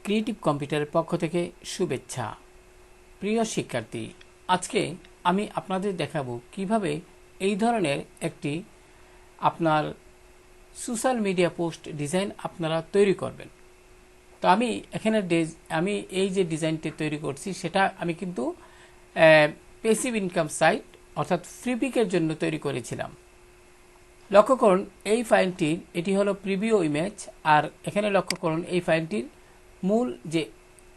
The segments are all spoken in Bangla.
ক্রিয়েটিভ কম্পিউটারের পক্ষ থেকে শুভেচ্ছা। প্রিয় শিক্ষার্থী, আজকে আমি আপনাদের দেখাবো কিভাবে এই ধরনের একটি আপনার সোশ্যাল মিডিয়া পোস্ট ডিজাইন আপনারা তৈরি করবেন। তো আমি এখানে আমি এই যে ডিজাইনটি তৈরি করছি সেটা আমি কিন্তু প্যাসিভ ইনকাম সাইট অর্থাৎ ফ্রিপিকের জন্য তৈরি করেছিলাম। লক্ষ্য করুন এই ফাইলটির এটি হলো প্রিভিউ ইমেজ, আর এখানে লক্ষ্য করুন এই ফাইলটির মূল যে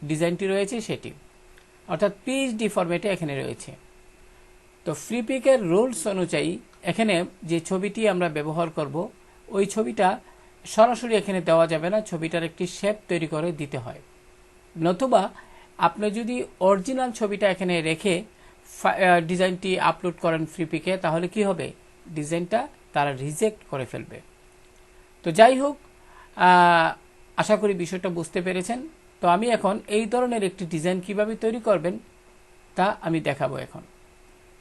ডিজাইনটি রয়েছে সেটি অর্থাৎ পিএইচডি ফরম্যাটে এখানে রয়েছে। তো ফ্রিপিকের রুলস অনুযায়ী এখানে যে ছবিটি আমরা ব্যবহার করব ওই ছবিটা সরাসরি এখানে দেওয়া যাবে না, ছবিটার একটি শেপ তৈরি করে দিতে হয়। নতুবা আপনি যদি অরিজিনাল ছবিটা এখানে রেখে ডিজাইনটি আপলোড করেন ফ্রিপিকে, তাহলে কি হবে, ডিজাইনটা তারা রিজেক্ট করে ফেলবে। তো যাই হোক, আশা করি বিষয়টা বুঝতে পেরেছেন। তো আমি এখন এই ধরনের একটি ডিজাইন কিভাবে তৈরি করবেন তা আমি দেখাবো এখন।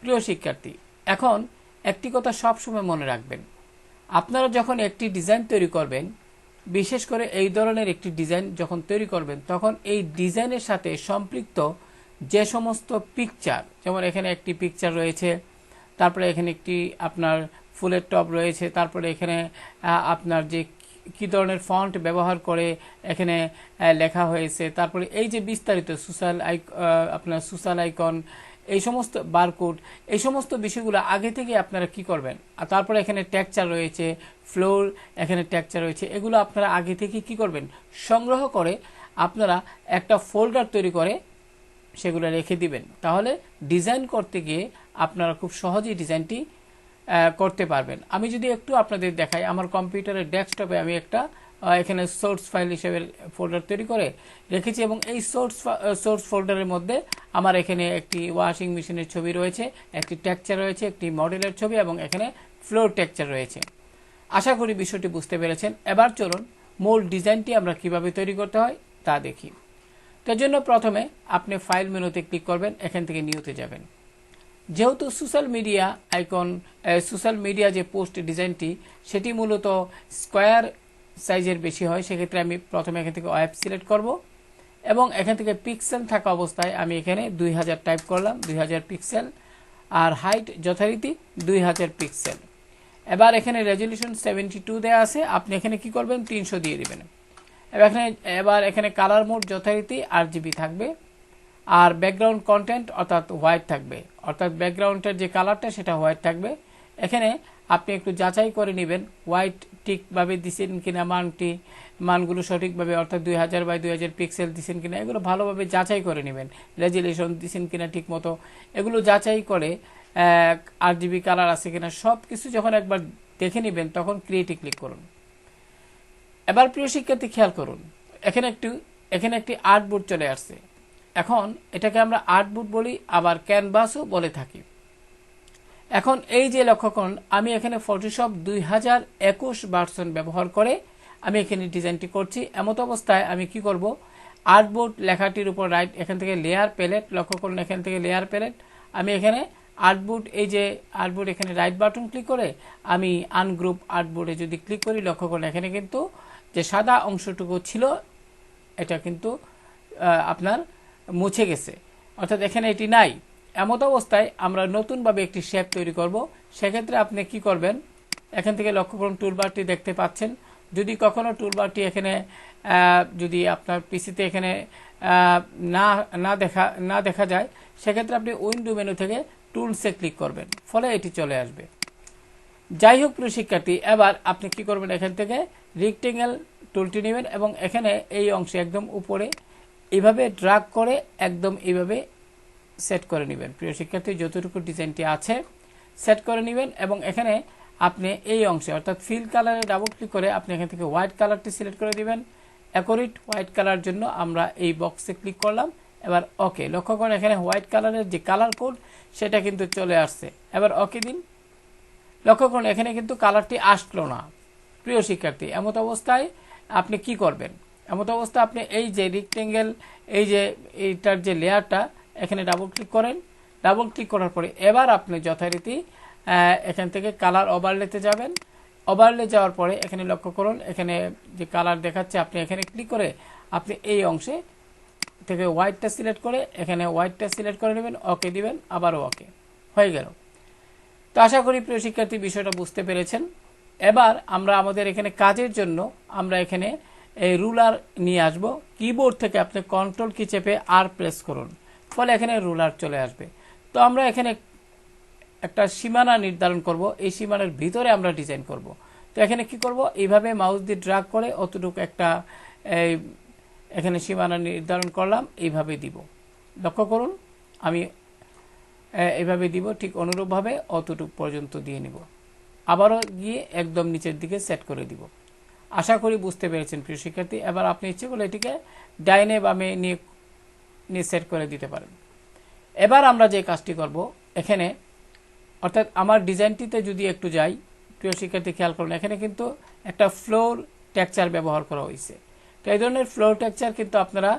প্রিয় শিক্ষার্থী, এখন একটি কথা সবসময় মনে রাখবেন, আপনারা যখন একটি ডিজাইন তৈরি করবেন, বিশেষ করে এই ধরনের একটি ডিজাইন যখন তৈরি করবেন, তখন এই ডিজাইনের সাথে সম্পৃক্ত যে সমস্ত পিকচার, যেমন এখানে একটি পিকচার রয়েছে, তারপরে এখানে একটি আপনার ফুলের টব রয়েছে, তারপরে এখানে আপনার যে কি ধরনের ফন্ট ব্যবহার করে এখানে লেখা হয়েছে, তারপরে এই যে বিস্তারিত আপনার সোশ্যাল আইকন, এই সমস্ত বারকোড, এই সমস্ত বিষয়গুলো আগে থেকে আপনারা কি করবেন। আর তারপরে এখানে টেক্সচার রয়েছে, ফ্লোর এখানে টেক্সচার রয়েছে, এগুলো আপনারা আগে থেকে কি করবেন, সংগ্রহ করে আপনারা একটা ফোল্ডার তৈরি করে সেগুলো রেখে দিবেন। তাহলে ডিজাইন করতে গিয়ে আপনারা খুব সহজেই ডিজাইনটি করতে পারবেন। আমি যদি একটু আপনাদের দেখাই, আমার কম্পিউটারের ডেস্কটপে আমি একটা এখানে সোর্স ফাইল হিসেবে ফোল্ডার তৈরি করে রেখেছি, এবং এই সোর্স ফোল্ডারের মধ্যে আমার এখানে একটি ওয়াশিং মেশিনের ছবি রয়েছে, একটি টেক্সচার রয়েছে, একটি মডেলের ছবি, এবং এখানে ফ্লোর টেক্সচার রয়েছে। আশা করি বিষয়টি বুঝতে পেরেছেন। এবার চলুন মূল ডিজাইনটি আমরা কিভাবে তৈরি করতে হয় তা দেখি। তার জন্য প্রথমে আপনি ফাইল মেনুতে ক্লিক করবেন, এখান থেকে নিউতে যাবেন। যেহেতু সোশ্যাল মিডিয়া যে পোস্ট ডিজাইনটি সেটি মূলত স্কোয়ার সাইজের বেশি হয়, সেক্ষেত্রে আমি প্রথমে এখান থেকে ওয়েব সিলেক্ট করব, এবং এখান থেকে পিক্সেল থাকা অবস্থায় আমি এখানে 2000 টাইপ করলাম, 2000 পিক্সেল, আর হাইট যথারীতি 2000 পিক্সেল। এবার এখানে রেজলিউশন 72 দেওয়া আছে, আপনি এখানে কি করবেন, 300 দিয়ে দিবেন। এবার এখানে কালার মোড যথারীতি RGB থাকবে, আর ব্যাকগ্রাউন্ড কন্টেন্ট অর্থাৎ হোয়াইট থাকবে, অর্থাৎ ব্যাকগ্রাউন্ডের যে কালারটা সেটা হোয়াইট থাকবে। এখানে আপনি একটু যাচাই করে নেবেন হোয়াইট ঠিকভাবে দিচ্ছেন কিনা, মানগুলো সঠিকভাবে অর্থাৎ 2000 পিক্সেল দিচ্ছেন কিনা, এগুলো ভালোভাবে যাচাই করে নেবেন। রেজুলেশন দিচ্ছেন কিনা ঠিক মতো, এগুলো যাচাই করে RGB কালার আছে কিনা, সব কিছু যখন একবার দেখে নেবেন তখন ক্রিয়েটে ক্লিক করুন। এবার প্রিয় শিক্ষার্থী খেয়াল করুন, এখানে একটি আর্টবোর্ড চলে আসছে। এখন এটাকে আমরা আর্টবোর্ড বলি, আবার ক্যানভাসও বলে থাকি। এখন এই যে লক্ষ্য করুন, আমি এখানে ফটোশপ 2021 ভার্সন ব্যবহার করে আমি এখানে ডিজাইনটি করছি। এমত অবস্থায় আমি কি করব, আর্টবোর্ড লেখাটির উপর রাইট, এখান থেকে লেয়ার প্যালেট, লক্ষ্য করুন এখান থেকে লেয়ার প্যালেট, আমি এখানে আর্টবোর্ড, এই যে আর্টবোর্ড, এখানে রাইট বাটন ক্লিক করে আমি আনগ্রুপ আর্টবোর্ডে যদি ক্লিক করি, লক্ষ্য করুন এখানে কিন্তু যে সাদা অংশটুকু ছিল এটা কিন্তু আপনার মুছে গেছে, অর্থাৎ এখানে এটি নাই। এমত অবস্থায় আমরা নতুনভাবে একটি শেপ তৈরি করব। সেক্ষেত্রে আপনি কি করবেন, এখান থেকে লক্ষ্য করুন টুলবারটি দেখতে পাচ্ছেন। যদি কখনো টুলবারটি এখানে যদি আপনার পিসিতে এখানে না দেখা যায়, সেক্ষেত্রে আপনি উইন্ডো মেনু থেকে টুলসে ক্লিক করবেন, ফলে এটি চলে আসবে। যাই হোক প্রিয় শিক্ষার্থী, এবার আপনি কি করবেন, এখান থেকে রেক্টেঙ্গেল টুলটি নেবেন, এবং এখানে এই অংশে একদম উপরে এইভাবে ড্রাগ করে একদম এইভাবে সেট করে নেবেন। প্রিয় শিক্ষার্থী, যতটুকু ডিজাইনটি আছে সেট করে নেবেন, এবং এখানে আপনি এই অংশে অর্থাৎ ফিল কালারে ডাবল ক্লিক করে আপনি এখান থেকে হোয়াইট কালারটি সিলেক্ট করে দিবেন। অ্যাকুরেট হোয়াইট কালার জন্য আমরা এই বক্সে ক্লিক করলাম। এবার ওকে, লক্ষ্য করেন এখানে হোয়াইট কালারের যে কালার কোড সেটা কিন্তু চলে আসছে। এবার ওকে দিন, লক্ষ্য করুন এখানে কিন্তু কালারটি আসলো না। প্রিয় শিক্ষার্থী, এমত অবস্থায় আপনি কি করবেন, এমত অবস্থা আপনি এই যে রেক্টেঙ্গেল, এই যে এইটার যে লেয়ারটা, এখানে ডাবল ক্লিক করেন। ডাবল ক্লিক করার পরে এবার আপনি যথারীতি এখান থেকে কালার ওভারলেতে যাবেন, ওভারলে যাওয়ার পরে এখানে লক্ষ্য করুন, এখানে যে কালার দেখাচ্ছে, আপনি এখানে ক্লিক করে আপনি এই অংশে থেকে হোয়াইটটা সিলেক্ট করে এখানে হোয়াইটটা সিলেক্ট করে নেবেন, ওকে দিবেন, আবারও ওকে, হয়ে গেল। তো আশা করি প্রিয় শিক্ষার্থী বিষয়টা বুঝতে পেরেছেন। এবার আমরা আমাদের এখানে কাজের জন্য আমরা এখানে এই রুলার নিয়ে আসব। কিবোর্ড থেকে আপনি কন্ট্রোল কি চেপে আর প্রেস করুন, ফলে এখানে রুলার চলে আসবে। তো আমরা এখানে একটা সীমানা নির্ধারণ করব, এই সীমানার ভিতরে আমরা ডিজাইন করব। তো এখানে কি করব, এইভাবে মাউস দিয়ে ড্র্যাগ করে অতটুকু একটা এখানে সীমানা নির্ধারণ করলাম, এইভাবে দিব। লক্ষ্য করুন আমি এইভাবে দিব, ঠিক অনুরূপভাবে অতটুকু পর্যন্ত দিয়ে নিব, আবারও গিয়ে একদম নিচের দিকে সেট করে দিব। আশা করি বুঝতে পেরেছেন প্রিয় শিক্ষার্থী। এবার আপনি ইচ্ছে করলে এটিকে ডাইনে বামে নিয়ে সেট করে দিতে পারেন। এবার আমরা যে কাজটি করব এখানে, অর্থাৎ আমার ডিজাইনটিতে যদি একটু যাই, প্রিয় শিক্ষার্থী খেয়াল করুন এখানে কিন্তু একটা ফ্লোর টেক্সচার ব্যবহার করা হয়েছে। তো এই ধরনের ফ্লোর টেক্সচার কিন্তু আপনারা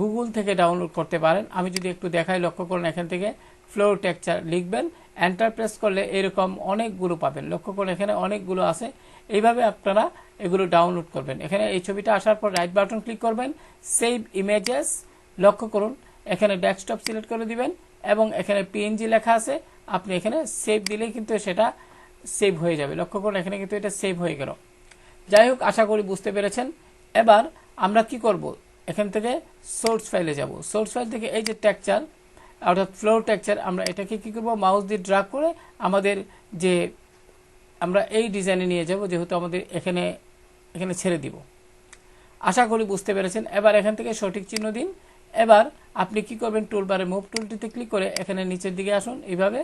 গুগল থেকে ডাউনলোড করতে পারেন। আমি যদি একটু দেখাই, লক্ষ্য করুন এখান থেকে ফ্লোর টেক্সচার লিখবেন, এন্টার প্রেস করলে এরকম অনেকগুলো পাবেন। লক্ষ্য করুন এখানে অনেকগুলো আছে, এইভাবে আপনারা এগুলো ডাউনলোড করবেন। এখানে এই ছবিটা আসার পর রাইট বাটন ক্লিক করবেন, সেভ ইমেজেস, লক্ষ্য করুন এখানে ডেস্কটপ সিলেক্ট করে দিবেন এবং এখানে পিএনজি লেখা আছে, আপনি এখানে সেভ দিলেই কিন্তু সেটা সেভ হয়ে যাবে। লক্ষ্য করুন এখানে কিন্তু এটা সেভ হয়ে গেল। যাই হোক, আশা করি বুঝতে পেরেছেন। এবার আমরা কি করব, এখান থেকে সোর্স ফাইলে যাব। সোর্স ফাইল থেকে এই যে টেক্সচার অর্থাৎ ফ্লোর টেক্সচার, আমরা এটাকে কি করব, মাউস দিয়ে ড্র্যাগ করে আমাদের যে আমরা এই ডিজাইনে নিয়ে যাব, যেহেতু আমাদের এখানে ছেড়ে দিব। আশা করি বুঝতে পেরেছেন। এবার এখান থেকে সঠিক চিহ্ন দিন। এবার আপনি কি করবেন, টুলবারে মুভ টুলটিতে ক্লিক করে এখানে নিচের দিকে আসুন। এইভাবে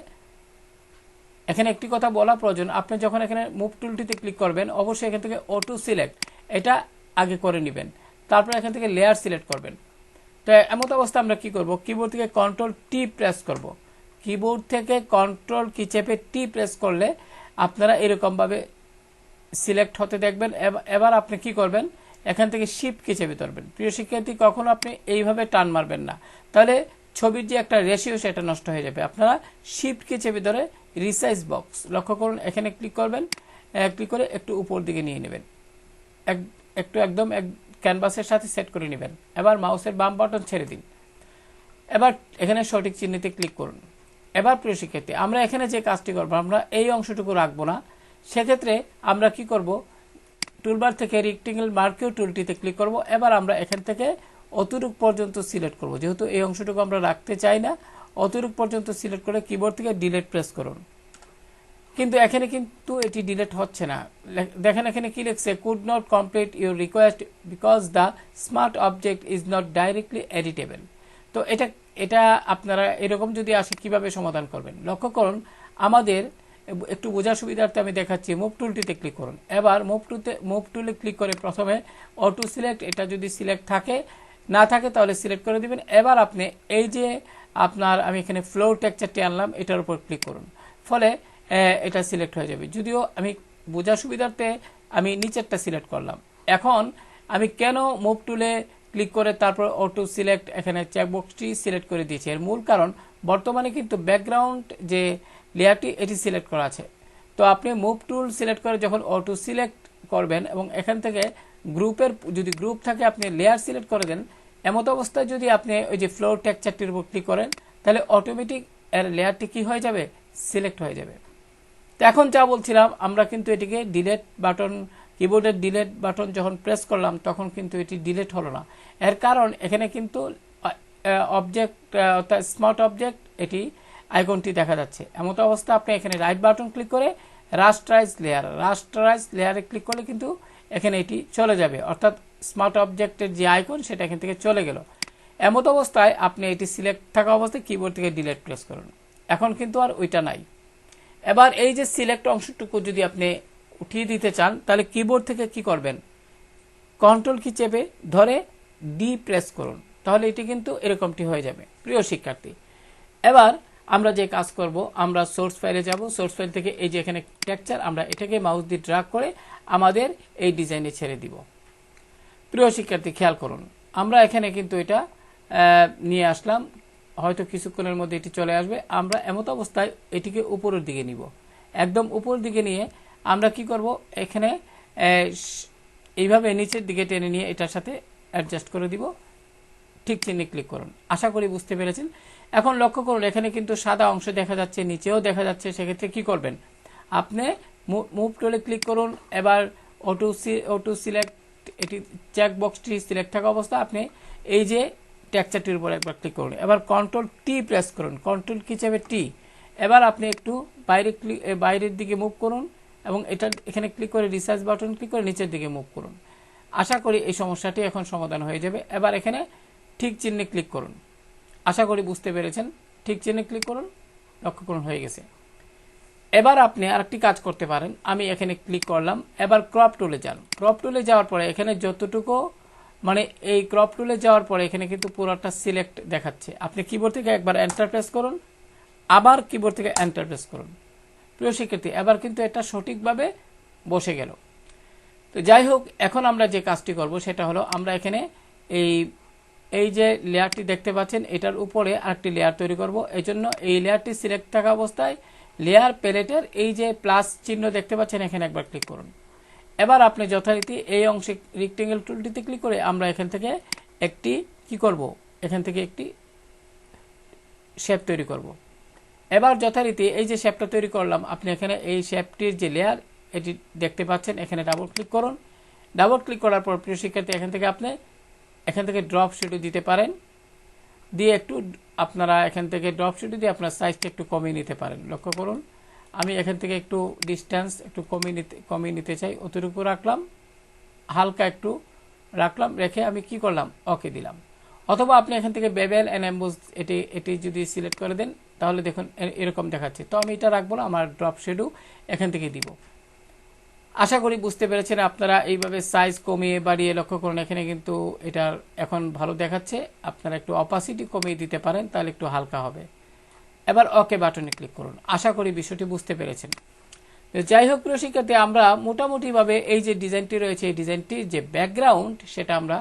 এখানে একটি কথা বলা প্রয়োজন, আপনি যখন এখানে মুভ টুলটিতে ক্লিক করবেন অবশ্যই এখান থেকে অটো সিলেক্ট এটা আগে করে নেবেন, তারপর এখান থেকে লেয়ার সিলেক্ট করবেন। তো এমত অবস্থা আমরা কি করব, কিবোর্ড থেকে কন্ট্রোল টি প্রেস করব। কিবোর্ড থেকে কন্ট্রোল কি চেপে টি প্রেস করলে আপনারা এরকমভাবে সিলেক্ট হতে দেখবেন। এবার আপনি কি করবেন, এখান থেকে শিফট কি চেপে ধরবেন। প্রিয় শিক্ষার্থী, কখনো আপনি এইভাবে টান মারবেন না, তাহলে ছবির যে একটা রেশিও সেটা নষ্ট হয়ে যাবে। আপনারা শিফট কি চেপে ধরে রিসাইজ বক্স, লক্ষ্য করুন এখানে ক্লিক করবেন, ক্লিক করে একটু উপর দিকে নিয়ে নেবেন, একটু একদম ক্যানভাসের সাথে সেট করে নেবেন। এবার মাউসের বাম বাটন ছেড়ে দিন। এবার এখানে সঠিক চিহ্নতে ক্লিক করুন। এবার প্রিয় শিক্ষার্থী, আমরা এখানে যে কাজটি করবো, আমরা এই অংশটুকু রাখবো না। সেক্ষেত্রে আমরা কি করব, টুলবার থেকে রেক্টেঙ্গেল মার্কিউ টুলটিতে ক্লিক করব। এবার আমরা এখান থেকে অতটুক পর্যন্ত সিলেক্ট করব, যেহেতু এই অংশটুকু আমরা রাখতে চাই না। অতটুক পর্যন্ত সিলেক্ট করে কিবোর্ড থেকে ডিলিট প্রেস করুন। কিন্তু এখানে কিন্তু এটি ডিলিট হচ্ছে না। দেখেন এখানে কি লিখছে, could not complete your request because the smart object is not directly editable. তো এটা আপনারা এরকম যদি আসে কিভাবে সমাধান করবেন, লক্ষ্য করুন আমাদের একটু বোঝার সুবিধার্থে আমি দেখাচ্ছি। মুভ টুলটিতে ক্লিক করুন। এবার মুভ টুলে ক্লিক করে প্রথমে অটো সিলেক্ট, এটা যদি সিলেক্ট থাকে, না থাকে তাহলে সিলেক্ট করে দিবেন। এবার আপনি এই যে আমি এখানে ফ্লোর টেক্সচারটি আনলাম, এটার উপর ক্লিক করুন, ফলে এটা সিলেক্ট হয়ে যাবে। যদিও আমি বোঝার সুবিধার্থে আমি নিচেরটা সিলেক্ট করলাম। এখন আমি কেন মুভ টুলে ক্লিক করে তারপর অটো সিলেক্ট এখানে চেকবক্সটি সিলেক্ট করে দিয়েছি, এর মূল কারণ বর্তমানে কিন্তু ব্যাকগ্রাউন্ড যে লেয়ারটি এটি সিলেক্ট করা আছে। তো আপনি মুভ টুল সিলেক্ট করে যখন অটো সিলেক্ট করবেন এবং এখান থেকে গ্রুপের যদি গ্রুপ থাকে আপনি লেয়ার সিলেক্ট করে দেন, এমত অবস্থায় যদি আপনি ওই যে ফ্লোর টেক্সচারটির উপর ক্লিক করেন তাহলে অটোমেটিক এর লেয়ারটি কি হয়ে যাবে, সিলেক্ট হয়ে যাবে। তো এখন যা বলছিলাম, আমরা কিন্তু এটিকে ডিলিট বাটন, কিবোর্ডের ডিলিট বাটন যখন প্রেস করলাম তখন কিন্তু এটি ডিলিট হলো না। এর কারণ এখানে কিন্তু অবজেক্ট অর্থাৎ স্মার্ট অবজেক্ট এটি আইকনটি দেখা যাচ্ছে। এমত অবস্থা আপনি এখানে রাইট বাটন ক্লিক করে রাস্টারাইজ লেয়ারে ক্লিক করলে কিন্তু এখানে এটি চলে যাবে, অর্থাৎ স্মার্ট অবজেক্টের যে আইকন সেটা এখান থেকে চলে গেল। এমত অবস্থায় আপনি এটি সিলেক্ট থাকা অবস্থায় কিবোর্ড থেকে ডিলিট প্রেস করুন। এখন কিন্তু আর ওইটা নাই। এবার এই যে সিলেক্ট অংশটুকু যদি আপনি উঠিয়ে দিতে চান তাহলে কিবোর্ড থেকে কি করবেন, কন্ট্রোল কি চেপে ধরে ডি প্রেস করুন, তাহলে এটি কিন্তু এরকমটি হয়ে যাবে। প্রিয় শিক্ষার্থী, এবার আমরা যে কাজ করব, আমরা সোর্স ফাইলে যাব। সোর্স ফাইল থেকে এই যে এখানে টেক্সচার, আমরা এটাকে মাউস দিয়ে ড্র্যাগ করে আমাদের এই ডিজাইনে ছেড়ে দিব। প্রিয় শিক্ষার্থী খেয়াল করুন, আমরা এখানে কিন্তু এটা নিয়ে আসলাম, হয়তো কিছুক্ষণের মধ্যে এটি চলে আসবে। আমরা এমত অবস্থায় এটিকে উপরের দিকে নিব, একদম উপরের দিকে নিয়ে আমরা কি করব, এখানে এইভাবে নিচের দিকে টেনে নিয়ে এটার সাথে অ্যাডজাস্ট করে দিব। ঠিক চিহ্নে ক্লিক করুন। আশা করি বুঝতে পেরেছেন। এখন লক্ষ্য করুন এখানে কিন্তু সাদা অংশ দেখা যাচ্ছে, নিচেও দেখা যাচ্ছে। সেক্ষেত্রে কি করবেন, আপনি মুভ টুলে ক্লিক করুন। এবার অটো সিলেক্ট, এটি চেক বক্সটি সিলেক্ট থাকা অবস্থা আপনি এই যে টেক্সচারটির উপর একবার ক্লিক করুন। এবার কন্ট্রোল টি প্রেস করুন, কন্ট্রোল কি চাপে টি। এবার আপনি একটু বাইরের দিকে মুভ করুন এবং এখানে ক্লিক করে রিসার্চ বাটন ক্লিক করে নিচের দিকে মুভ করুন। আশা করি এই সমস্যাটি এখন সমাধান হয়ে যাবে। এবার এখানে ঠিক চিহ্নে ক্লিক করুন। আশা করি বুঝতে পেরেছেন। ঠিক চিহ্নে ক্লিক করুন, লক্ষ্য করুন হয়ে গেছে। এবার আপনি আরেকটি কাজ করতে পারেন। আমি এখানে ক্লিক করলাম, এবার ক্রপ টুলে যান। ক্রপ টুলে যাওয়ার পরে এখানে যতটুকু মানে এই ক্রপ টুলে যাওয়ার পরে এখানে কিন্তু পুরোটা সিলেক্ট দেখাচ্ছে। আপনি কিবোর্ড থেকে একবার এন্টার প্রেস করুন, আবার কিবোর্ড থেকে এন্টার প্রেস করুন। প্রিয় শিক্ষার্থী, এবার কিন্তু এটা সঠিকভাবে বসে গেল। তো যাই হোক, এখন আমরা যে কাজটি করব সেটা হলো আমরা এখানে এই যে লেয়ারটি দেখতে পাচ্ছেন এটার উপরে আরেকটি লেয়ার তৈরি করব। এই জন্য এই লেয়ারটি সিলেক্ট থাকা অবস্থায় লেয়ার প্যালেটের এই যে প্লাস চিহ্ন দেখতে পাচ্ছেন এখানে একবার ক্লিক করুন। এবার আপনি যথারীতি এই অংশে রেক্টেঙ্গেল টুলটিতে ক্লিক করে আমরা এখান থেকে একটি কি করব, এখান থেকে একটি শেপ তৈরি করব। এবার যথারীতি এই যে শেপটা তৈরি করলাম, আপনি এখানে এই শেপটির যে লেয়ার এটি দেখতে পাচ্ছেন, এখানে ডাবল ক্লিক করুন। ডাবল ক্লিক করার পর প্রিয় শিক্ষার্থী এখান থেকে ড্রপ শ্যাডো দিতে পারেন, দিয়ে একটু আপনারা এখান থেকে ড্রপ শ্যাডো দিয়ে আপনার সাইজটা একটু কমিয়ে নিতে পারেন। লক্ষ্য করুন আমি এখান থেকে একটু ডিস্টেন্স একটু কমিয়ে নিতে চাই, অতটুকু রাখলাম, হালকা একটু রাখলাম, রেখে আমি কি করলাম, ওকে দিলাম। অথবা আপনি এখান থেকে বেবেল এন্ড এমবোস এটি যদি সিলেক্ট করে দেন তাহলে দেখুন এরকম দেখাচ্ছে। তো আমি এটা রাখবো না, আমার ড্রপ শ্যাডো এখান থেকে দিব। আশা করি বুঝতে পেরেছেন। আপনারা এইভাবে সাইজ কমিয়ে বাড়িয়ে লক্ষ্য করুন এখানে কিন্তু এটা এখন ভালো দেখাচ্ছে। আপনারা একটু অপাসিটি কমিয়ে দিতে পারেন, তাহলে একটু হালকা হবে। এবার ওকে বাটনে ক্লিক করুন। আশা করি বিষয়টি বুঝতে পেরেছেন। যাই হোক প্রিয় শিক্ষার্থী, আমরা মোটামুটিভাবে এই যে ডিজাইনটি রয়েছে এই ডিজাইনটির যে ব্যাকগ্রাউন্ড সেটা আমরা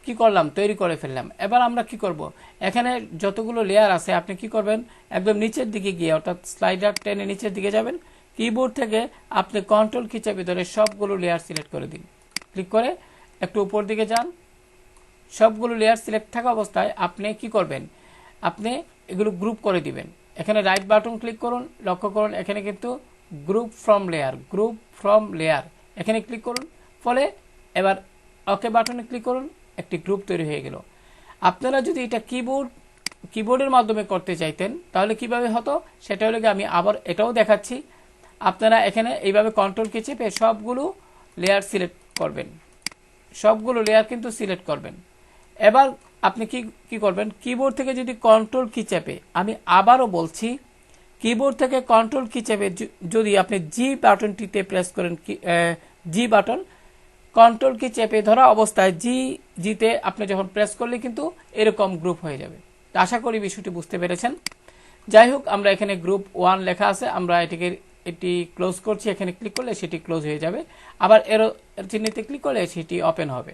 কি করলাম, তৈরি করে ফেললাম। এবার আমরা কি করব, এখানে যতগুলো লেয়ার আছে আপনি কি করবেন, একদম নিচের দিকে গিয়ে অর্থাৎ স্লাইডার টেনে নিচের দিকে যাবেন। কিবোর্ড থেকে আপনি কন্ট্রোল কি চাপে ধরে সবগুলো লেয়ার সিলেক্ট করে দিন। ক্লিক করে একটু উপর দিকে যান। সবগুলো লেয়ার সিলেক্ট থাকা অবস্থায় আপনি কি করবেন, আপনি এগুলো গ্রুপ করে দিবেন। এখানে রাইট বাটন ক্লিক করুন, লক্ষ্য করুন এখানে কিন্তু গ্রুপ ফ্রম লেয়ার এখানে ক্লিক করুন। ফলে এবার ওকে বাটনে ক্লিক করুন, একটি গ্রুপ তৈরি হয়ে গেল। আপনারা যদি এটা কিবোর্ডের মাধ্যমে করতে চাইতেন তাহলে কিভাবে হতো সেটা হলে আমি আবার এটাও দেখাচ্ছি। আপনারা এখানে এইভাবে কন্ট্রোল কি চেপে সবগুলো লেয়ার সিলেক্ট করবেন, সবগুলো লেয়ার কিন্তু সিলেক্ট করবেন। এবার আপনি কি করবেন, কিবোর্ড থেকে যদি কন্ট্রোল কি চেপে, আমি আবারও বলছি, কিবোর্ড থেকে কন্ট্রোল কি চেপে যদি আপনি জি বাটনটিতে প্রেস করেন, জি বাটন কন্ট্রোল কি চেপে ধরা অবস্থায় জিতে আপনি যখন প্রেস করলে কিন্তু এরকম গ্রুপ হয়ে যাবে। আশা করি বিষয়টি বুঝতে পেরেছেন। যাই হোক, আমরা এখানে গ্রুপ 1 লেখা আছে, আমরা এটি ক্লোজ করছি। এখানে ক্লিক করলে সেটি ক্লোজ হয়ে যাবে, আবার এর চিহ্নিতে ক্লিক করলে সেটি ওপেন হবে।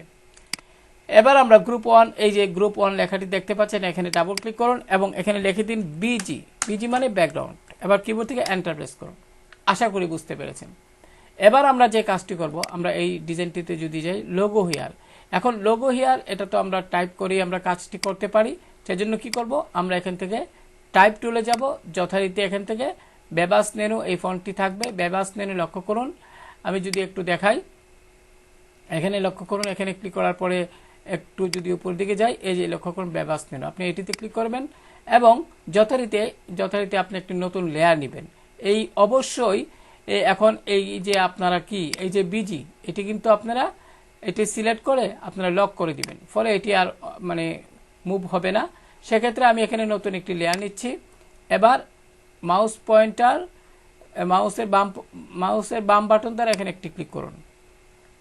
এবার আমরা গ্রুপ 1, এই যে গ্রুপ 1 লেখাটি দেখতে পাচ্ছেন, এখানে ডাবল ক্লিক করুন এবং এখানে লিখে দিন বিজি মানে ব্যাকগ্রাউন্ড। এবার কিবোর্ড থেকে এন্টার প্রেস করুন। আশা করি বুঝতে পেরেছেন। এবার আমরা যে কাজটি করব, আমরা এই ডিজাইনটিতে যদি যাই লোগো হিয়ার, এখন লোগো হিয়ার এটা তো আমরা টাইপ করি আমরা কাজটি করতে পারি। সেজন্য কি করব, আমরা এখান থেকে টাইপ টুলে যাব, যথারীতি এখান থেকে বেবাস মেনু এই ফন্টটি থাকবে। বেবাস মেনু লক্ষ্য করুন, আমি যদি একটু দেখাই, এখানে লক্ষ্য করুন, এখানে ক্লিক করার পরে একটু যদি উপর দিকে যাই, এই যে লক্ষ্য করুন বেবাস মেনু, আপনি এটিতে ক্লিক করবেন এবং যথারীতি আপনি একটি নতুন লেয়ার নেবেন। এই অবশ্যই এখন এই যে আপনারা এই যে বিজি এটি কিন্তু আপনারা এটি সিলেক্ট করে আপনারা লক করে দিবেন, ফলে এটি আর মানে মুভ হবে না। সেক্ষেত্রে আমি এখানে নতুন একটি লেয়ার নিচ্ছি। এবার মাউসের বাম বাটন দ্বারা এখানে একটি ক্লিক করুন।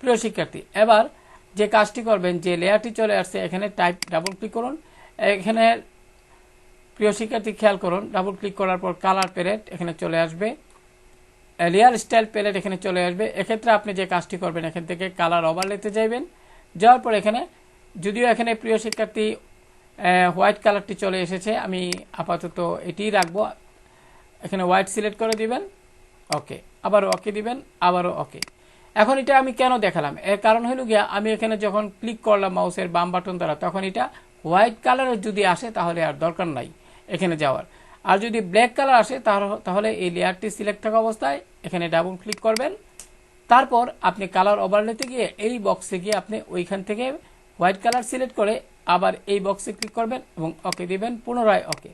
প্রিয় শিক্ষার্থী, এবার যে কাজটি করবেন, যে লেয়ারটি চলে আসছে এখানে টাইপ ডাবল ক্লিক করুন। এখানে প্রিয় শিক্ষার্থী খেয়াল করুন, ডাবল ক্লিক করার পর কালার প্যালেট এখানে চলে আসবে, লেয়ার স্টাইল প্যালেট এখানে চলে আসবে। এক্ষেত্রে আপনি যে কাজটি করবেন, এখান থেকে কালার ওভারলেতে যাবেন। যাওয়ার পর এখানে যদিও এখানে প্রিয় শিক্ষার্থী হোয়াইট কালারটি চলে এসেছে, আমি আপাতত এটিই রাখবো। এখানে হোয়াইট সিলেক্ট করে দিবেন, ওকে। আবারও ওকে দিবেন, আবারও ওকে। এখন এটা আমি কেন দেখালাম, এর কারণ হলো গিয়া আমি এখানে যখন ক্লিক করলাম মাউসের বাম বাটন দ্বারা, তখন এটা হোয়াইট কালারের যদি আসে তাহলে আর দরকার নাই এখানে যাওয়ার। আর যদি ব্ল্যাক কালার আসে তাহলে এই লেয়ারটি সিলেক্ট থাকা অবস্থায় এখানে ডাবল ক্লিক করবেন। তারপর আপনি কালার ওভারলেতে গিয়ে এই বক্সে গিয়ে আপনি ওইখান থেকে হোয়াইট কালার সিলেক্ট করে আবার এই বক্সে ক্লিক করবেন এবং ওকে দিবেন, পুনরায় ওকে।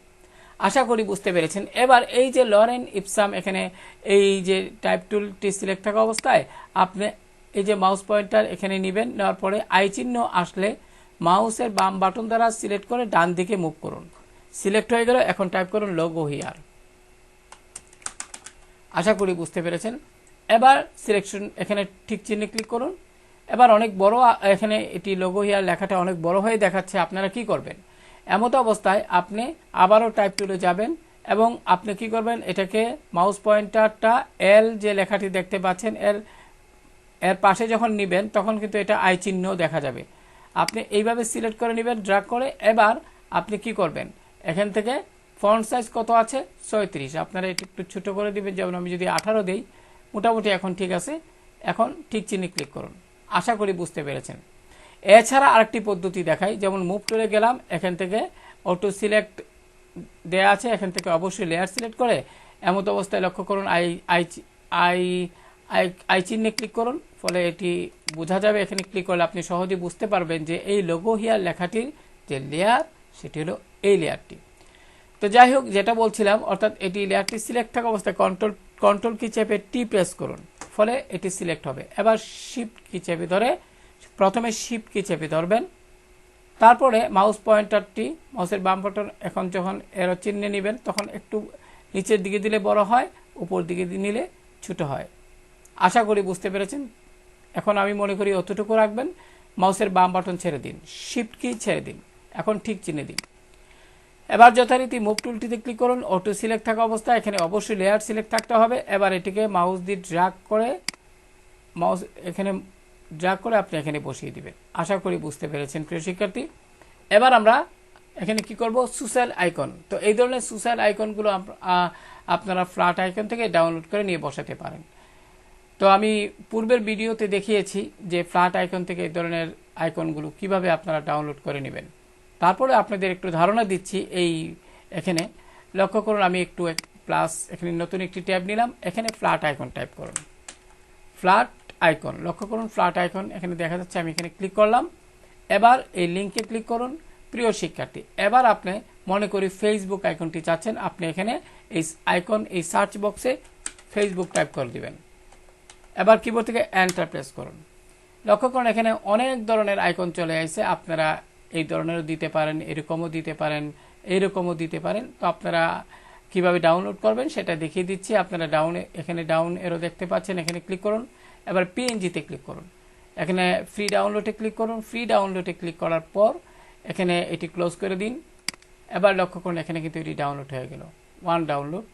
আশা করি বুঝতে পেরেছেন। এবার এই যে লরেন ইপসাম, এখানে এই যে টাইপ টুলটি সিলেক্ট থাকা অবস্থায় আপনি এই যে মাউস পয়েন্টার এখানে নেবেন, নেওয়ার পরে আই চিহ্ন আসলে মাউসের বাম বাটন দ্বারা সিলেক্ট করে ডান দিকে মুভ করুন। সিলেক্ট হয়ে গেল, এখন টাইপ করুন লোগো হিয়ার। আশা করি বুঝতে পেরেছেন। এবার সিলেকশন এখানে ঠিক চিহ্নে ক্লিক করুন। এবার অনেক বড় এখানে এটি লোগো হিয়ার লেখাটা অনেক বড় হয়ে দেখাচ্ছে, আপনারা কি করবেন? এমত অবস্থায় আপনি আবারও টাইপ টুলে যাবেন এবং আপনি কি করবেন, এটাকে মাউস পয়েন্টারটা এল যে লেখাটি দেখতে পাচ্ছেন এর পাশে যখন নেবেন তখন কিন্তু এটা আই চিহ্ন দেখা যাবে। আপনি এইভাবে সিলেক্ট করে নেবেন ড্র্যাগ করে। এবার আপনি কি করবেন, এখান থেকে ফন্ট সাইজ কত আছে 36, আপনারা এটা একটু ছোট করে দিবেন, যেমন আমি যদি 18 দেই, মোটামুটি এখন ঠিক আছে। এখন ঠিক চিহ্নে ক্লিক করুন। আশা করি বুঝতে পেরেছেন। এছাড়া আরেকটি পদ্ধতি দেখাই, যেমন মুভ টুলে গেলাম, এখান থেকে অটো সিলেক্ট দেয়া আছে, এখান থেকে অবশ্যই লেয়ার সিলেক্ট করে এমত অবস্থায় লক্ষ্য করুন I I I I I চিহ্নে ক্লিক করুন, ফলে এটি বোঝা যাবে। এখানে ক্লিক করলে আপনি সহজেই বুঝতে পারবেন যে এই লোগো হিয়ার লেখাটির যে লেয়ার সেটি হলো এই লেয়ারটি। তো যাই হোক, যেটা বলছিলাম, অর্থাৎ এটি লেয়ারটি সিলেক্ট থাকা অবস্থায় কন্ট্রোল কি চেপে টি প্রেস করুন, ফলে এটি সিলেক্ট হবে। এবার শিফট কি চেপে ধরে, প্রথমে শিফট কি চেপে ধরবেন, তারপরে মাউস পয়েন্টারটি মাউসের বাম বাটন এখন যখন এরো চিহ্নে নেবেন তখন একটু নিচের দিকে দিলে বড় হয়, উপর দিকে নিলে ছোট হয়। আশা করি বুঝতে পেরেছেন। এখন আমি মনে করি অতটুকু রাখবেন। মাউসের বাম বাটন ছেড়ে দিন, শিফট কি ছেড়ে দিন, এখন ঠিক চিহ্নে দিন। এবার যথারীতি মুভ টুলটিতে ক্লিক করুন, অটো সিলেক্ট থাকা অবস্থায় এখানে অবশ্যই লেয়ার সিলেক্ট থাকতে হবে। এবার এটিকে মাউস দিয়ে ড্র্যাগ করে আপনি এখানে বসিয়ে দিবেন। আশা করি বুঝতে পেরেছেন প্রিয় শিক্ষার্থী। এবার আমরা এখানে কি করব, সোশ্যাল আইকন। তো এই ধরনের সোশ্যাল আইকনগুলো আপনারা ফ্ল্যাট আইকন থেকে ডাউনলোড করে নিয়ে বসাতে পারেন। তো আমি পূর্বের ভিডিওতে দেখিয়েছি যে ফ্ল্যাট আইকন থেকে এই ধরনের আইকনগুলো কিভাবে আপনারা ডাউনলোড করে নেবেন। তারপরে আপনাদের একটু ধারণা দিচ্ছি। এই এখানে লক্ষ্য করুন, আমি একটু প্লাস এখানে নতুন একটি ট্যাব নিলাম, এখানে ফ্ল্যাট আইকন টাইপ করুন। ফ্ল্যাট আইকন লক্ষ্য করুন, ফ্ল্যাট আইকন এখানে দেখা যাচ্ছে, আমি এখানে ক্লিক করলাম। এবার এই লিঙ্কে ক্লিক করুন। প্রিয় শিক্ষার্থী, এবার আপনি মনে করি ফেসবুক আইকনটি চাচ্ছেন, আপনি এখানে এই আইকন এই সার্চ বক্সে ফেসবুক টাইপ করে দিবেন। এবার কিবোর্ড থেকে এন্টার প্রেস করুন। লক্ষ্য করুন এখানে অনেক ধরনের আইকন চলে আসছে, আপনারা এই ধরনেরও দিতে পারেন, এরকমও দিতে পারেন, এইরকমও দিতে পারেন। তো আপনারা কিভাবে ডাউনলোড করবেন সেটা দেখিয়ে দিচ্ছি। আপনারা এখানে ডাউন এরো দেখতে পাচ্ছেন, এখানে ক্লিক করুন। এবার পিএনজিতে ক্লিক করুন, এখানে ফ্রি ডাউনলোডে ক্লিক করুন। ফ্রি ডাউনলোডে ক্লিক করার পর এখানে এটি ক্লোজ করে দিন। এবার লক্ষ্য করুন এখানে কিন্তু এটি ডাউনলোড হয়ে গেল, ওয়ান ডাউনলোড।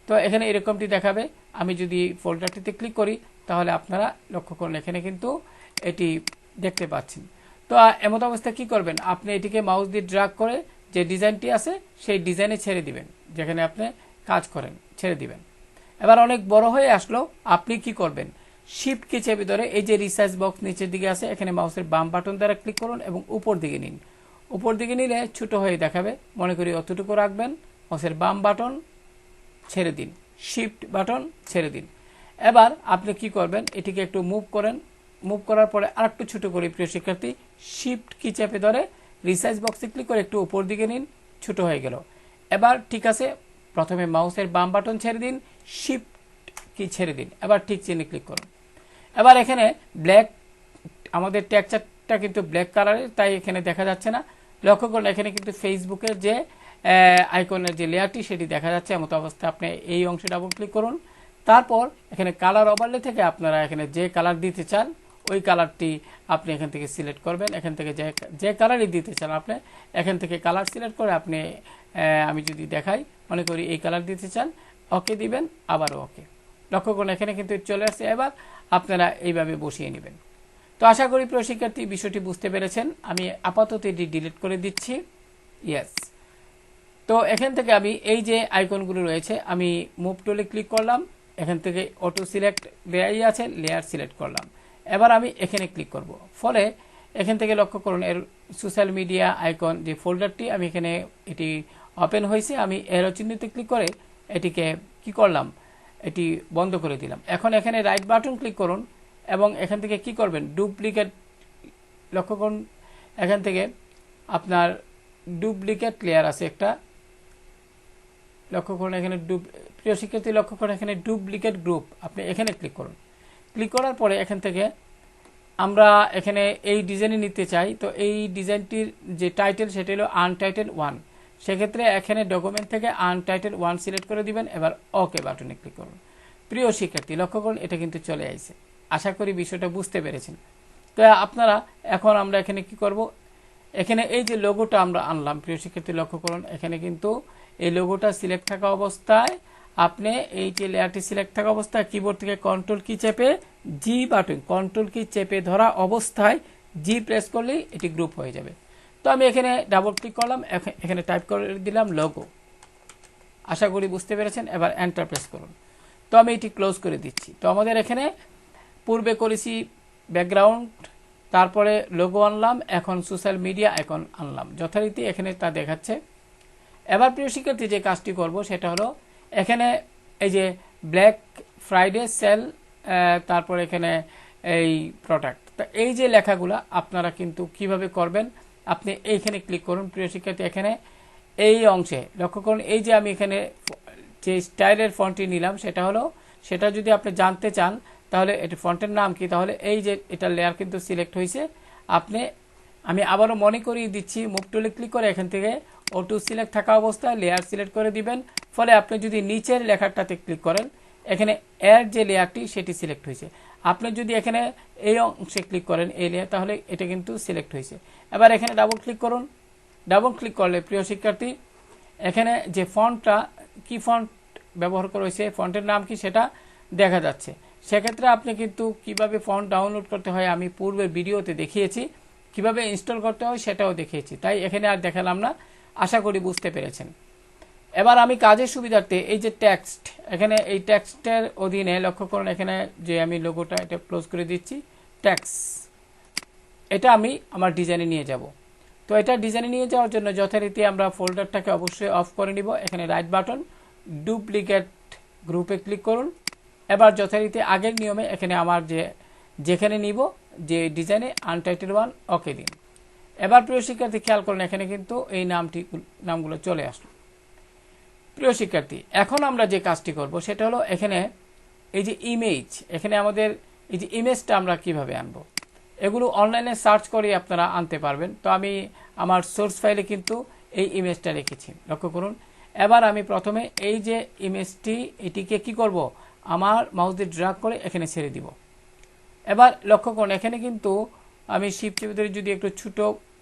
তো এখানে এরকমটি দেখাবে। আমি যদি ফোল্ডারটিতে ক্লিক করি তাহলে আপনারা লক্ষ্য করুন এখানে কিন্তু এটি দেখতে পাচ্ছেন। তো এমত অবস্থায় কি করবেন, আপনি এটিকে মাউস দিয়ে ড্র্যাগ করে যে ডিজাইনটি আছে সেই ডিজাইনে ছেড়ে দিবেন, যেখানে আপনি কাজ করেন ছেড়ে দিবেন। এবার অনেক বড় হয়ে আসলো, আপনি কি করবেন, শিফট কি চেপে ধরে এই যে রিসাইজ বক্স নিচের দিকে আছে, এখানে মাউসের বাম বাটন দ্বারা ক্লিক করুন এবং উপর দিকে নিন। উপর দিকে নিলে ছোট হয়ে দেখাবে, মনে করি অতটুকু রাখবেন। মাউসের বাম বাটন ছেড়ে দিন, শিফট বাটন ছেড়ে দিন। এবার আপনি কি করবেন, এটিকে একটু মুভ করেন। মুভ করার পরে আরেকটু ছোট করি প্রিয় শিক্ষার্থী, শিফট কি চেপে ধরে রিসাইজ বক্সে ক্লিক করে একটু উপর দিকে নিন, ছোট হয়ে গেল। এবার ঠিক আছে, প্রথমে মাউসের বাম বাটন ছেড়ে দিন, শিফট কি ছেড়ে দিন, এবার ঠিক চিহ্নে ক্লিক করুন। এবার এখানে ব্ল্যাক, আমাদের টেক্সচারটা কিন্তু ব্ল্যাক কালারের, তাই এখানে দেখা যাচ্ছে না। লক্ষ্য করুন এখানে কিন্তু ফেসবুকের যে আইকনের যে লেয়ারটি সেটি দেখা যাচ্ছে। এমতো অবস্থায় আপনি এই অংশে ডাবল ক্লিক করুন। তারপর এখানে কালার ওভারলে থেকে আপনারা এখানে যে কালার দিতে চান ওই কালারটি আপনি এখান থেকে সিলেক্ট করবেন। এখান থেকে যে কালারই দিতে চান আপনি এখান থেকে কালার সিলেক্ট করে আপনি, আমি যদি দেখাই, মনে করি এই কালার দিতে চান, ওকে দিবেন, আবারও ওকে। লক্ষ্য করুন এখানে কিন্তু চলে আসছে। এবার আপনারা এইভাবে বসিয়ে নেবেন। তো আশা করি প্রিয় শিক্ষার্থী বিষয়টি বুঝতে পেরেছেন। আমি আপাতত এটি ডিলিট করে দিচ্ছি। ইয়েস। তো এখান থেকে আমি এই যে আইকনগুলো রয়েছে, আমি মুভ টুলে ক্লিক করলাম, এখান থেকে অটো সিলেক্ট লেয়ারই আছে, লেয়ার সিলেক্ট করলাম। এবার আমি এখানে ক্লিক করব, ফলে এখান থেকে লক্ষ্য করুন এর সোশ্যাল মিডিয়া আইকন যে ফোল্ডারটি আমি এখানে এটি ওপেন হয়েছে। আমি এরো চিহ্নিত ক্লিক করে এটিকে কি করলাম, এটি বন্ধ করে দিলাম। এখন এখানে রাইট বাটন ক্লিক করুন এবং এখান থেকে কি করবেন, ডুপ্লিকেট, লক্ষ্য করুন এখান থেকে আপনার ডুপ্লিকেট লেয়ার আছে একটা, লক্ষ্য করুন এখানে প্রিয় শিক্ষার্থী লক্ষ্য করুন এখানে ডুপ্লিকেট গ্রুপ, আপনি এখানে ক্লিক করুন। ক্লিক করার পরে এখান থেকে আমরা এখানে এই ডিজাইনে নিতে চাই, তো এই ডিজাইনটির যে টাইটেল সেটা হলো আনটাইটেল 1। সেক্ষেত্রে এখানে ডকুমেন্ট থেকে আনটাইটেল 1 সিলেক্ট করে দিবেন। এবার ওকে বাটনে ক্লিক করুন। প্রিয় শিক্ষার্থী লক্ষ্য করুন এটা কিন্তু চলে আসছে। আশা করি বিষয়টা বুঝতে পেরেছেন। তো আপনারা এখন আমরা এখানে কি করব, এখানে এই যে লোগোটা আমরা আনলাম, প্রিয় শিক্ষার্থী লক্ষ্য করুন এখানে কিন্তু এই লোগোটা সিলেক্ট থাকা অবস্থায় আপনি এই যে লেয়ারটি সিলেক্ট থাকা অবস্থায় কিবোর্ড থেকে কন্ট্রোল কি চেপে জি বাটন, কন্ট্রোল কি চেপে ধরা অবস্থায় জি প্রেস করলেই এটি গ্রুপ হয়ে যাবে। তো আমি এখানে ডাবল ক্লিক করলাম, এখানে টাইপ করে দিলাম লোগো। আশা করি বুঝতে পেরেছেন। এবার এন্টার প্রেস করুন। তো আমি এটি ক্লোজ করে দিচ্ছি। তো আমাদের এখানে পূর্বে করেছি ব্যাকগ্রাউন্ড, তারপরে লোগো আনলাম, এখন সোশ্যাল মিডিয়া আইকন আনলাম, যথারীতি এখানে তা দেখাচ্ছে। এবার প্রিয় শিক্ষার্থী যে কাজটি করব সেটা হলো এখানে এই যে ব্ল্যাক ফ্রাইডে সেল, তারপর এখানে এই প্রোডাক্ট, তো এই যে লেখাগুলো আপনারা কিন্তু কিভাবে করবেন, আপনি এইখানে ক্লিক করুন। প্রিয় শিক্ষার্থী এখানে এই অংশে লক্ষ্য করুন, এই যে আমি এখানে যে স্টাইলের ফন্টটি নিলাম সেটা যদি আপনি জানতে চান তাহলে এটি ফন্টের নাম কি, তাহলে এই যে এটা লেয়ার কিন্তু সিলেক্ট হয়েছে। আমি আবারও মনে করিয়ে দিচ্ছি, মুভ টুলে ক্লিক করে এখান থেকে অটো সিলেক্ট থাকা অবস্থায় লেয়ার সিলেক্ট করে দিবেন। ফলে আপনি যদি নিচের লেখাটাতে ক্লিক করেন এখানে এর যে লেয়ারটি সেটি সিলেক্ট হয়েছে। আপনি যদি এখানে এই অংশে ক্লিক করেন এই লেয়ার, তাহলে এটা কিন্তু সিলেক্ট হয়েছে। এবার এখানে ডাবল ক্লিক করুন। ডাবল ক্লিক করলে প্রিয় শিক্ষার্থী এখানে যে ফন্টটা কি ফন্ট ব্যবহার করা হয়েছে, ফন্টের নাম কি সেটা দেখা যাচ্ছে। সেক্ষেত্রে আপনি কিন্তু কিভাবে ফন্ট ডাউনলোড করতে হয় আমি পূর্বের ভিডিওতে দেখিয়েছি, কিভাবে ইনস্টল করতে হয় সেটাও দেখিয়েছি, তাই এখানে আর দেখালাম না। আশা করি বুঝতে পেরেছেন। এবার আমি কাজের সুবিধার্থে এই যে টেক্সট, এখানে এই টেক্সটের অধীনে লক্ষ্য করুন এখানে যে আমি লোগোটা এটা ক্লোজ করে দিচ্ছি, টেক্সট এটা আমি আমার ডিজাইনে নিয়ে যাব। তো এটা ডিজাইনে নিয়ে যাওয়ার জন্য যথারীতি আমরা ফোল্ডারটাকে অবশ্যই অফ করে নিব। এখানে রাইট বাটন ডুপ্লিকেট গ্রুপে ক্লিক করুন। এবার যথারীতি আগের নিয়মে এখানে আমার যেখানে নিব যে ডিজাইনে আনটাইটেল 1 ওকে দিন। এবার প্রিয় শিক্ষার্থী খেয়াল করুন এখানে কিন্তু এই নামগুলো চলে আসলো। প্রিয় শিক্ষার্থী এখন আমরা যে কাজটি করব সেটা হলো এখানে এই যে ইমেজ, এখানে আমাদের এই যে ইমেজটা আমরা কিভাবে আনব, এগুলো অনলাইনে সার্চ করে আপনারা আনতে পারবেন। তো আমি আমার সোর্স ফাইলে কিন্তু এই ইমেজটা রেখেছি, লক্ষ্য করুন। এবার আমি প্রথমে এই যে ইমেজটি এটিকে কি করব, আমার মাউস দিয়ে ড্র্যাগ করে এখানে ছেড়ে দিব। এবার লক্ষ্য করুন এখানে কিন্তু আমি শিফট চেপে ধরে যদি একটু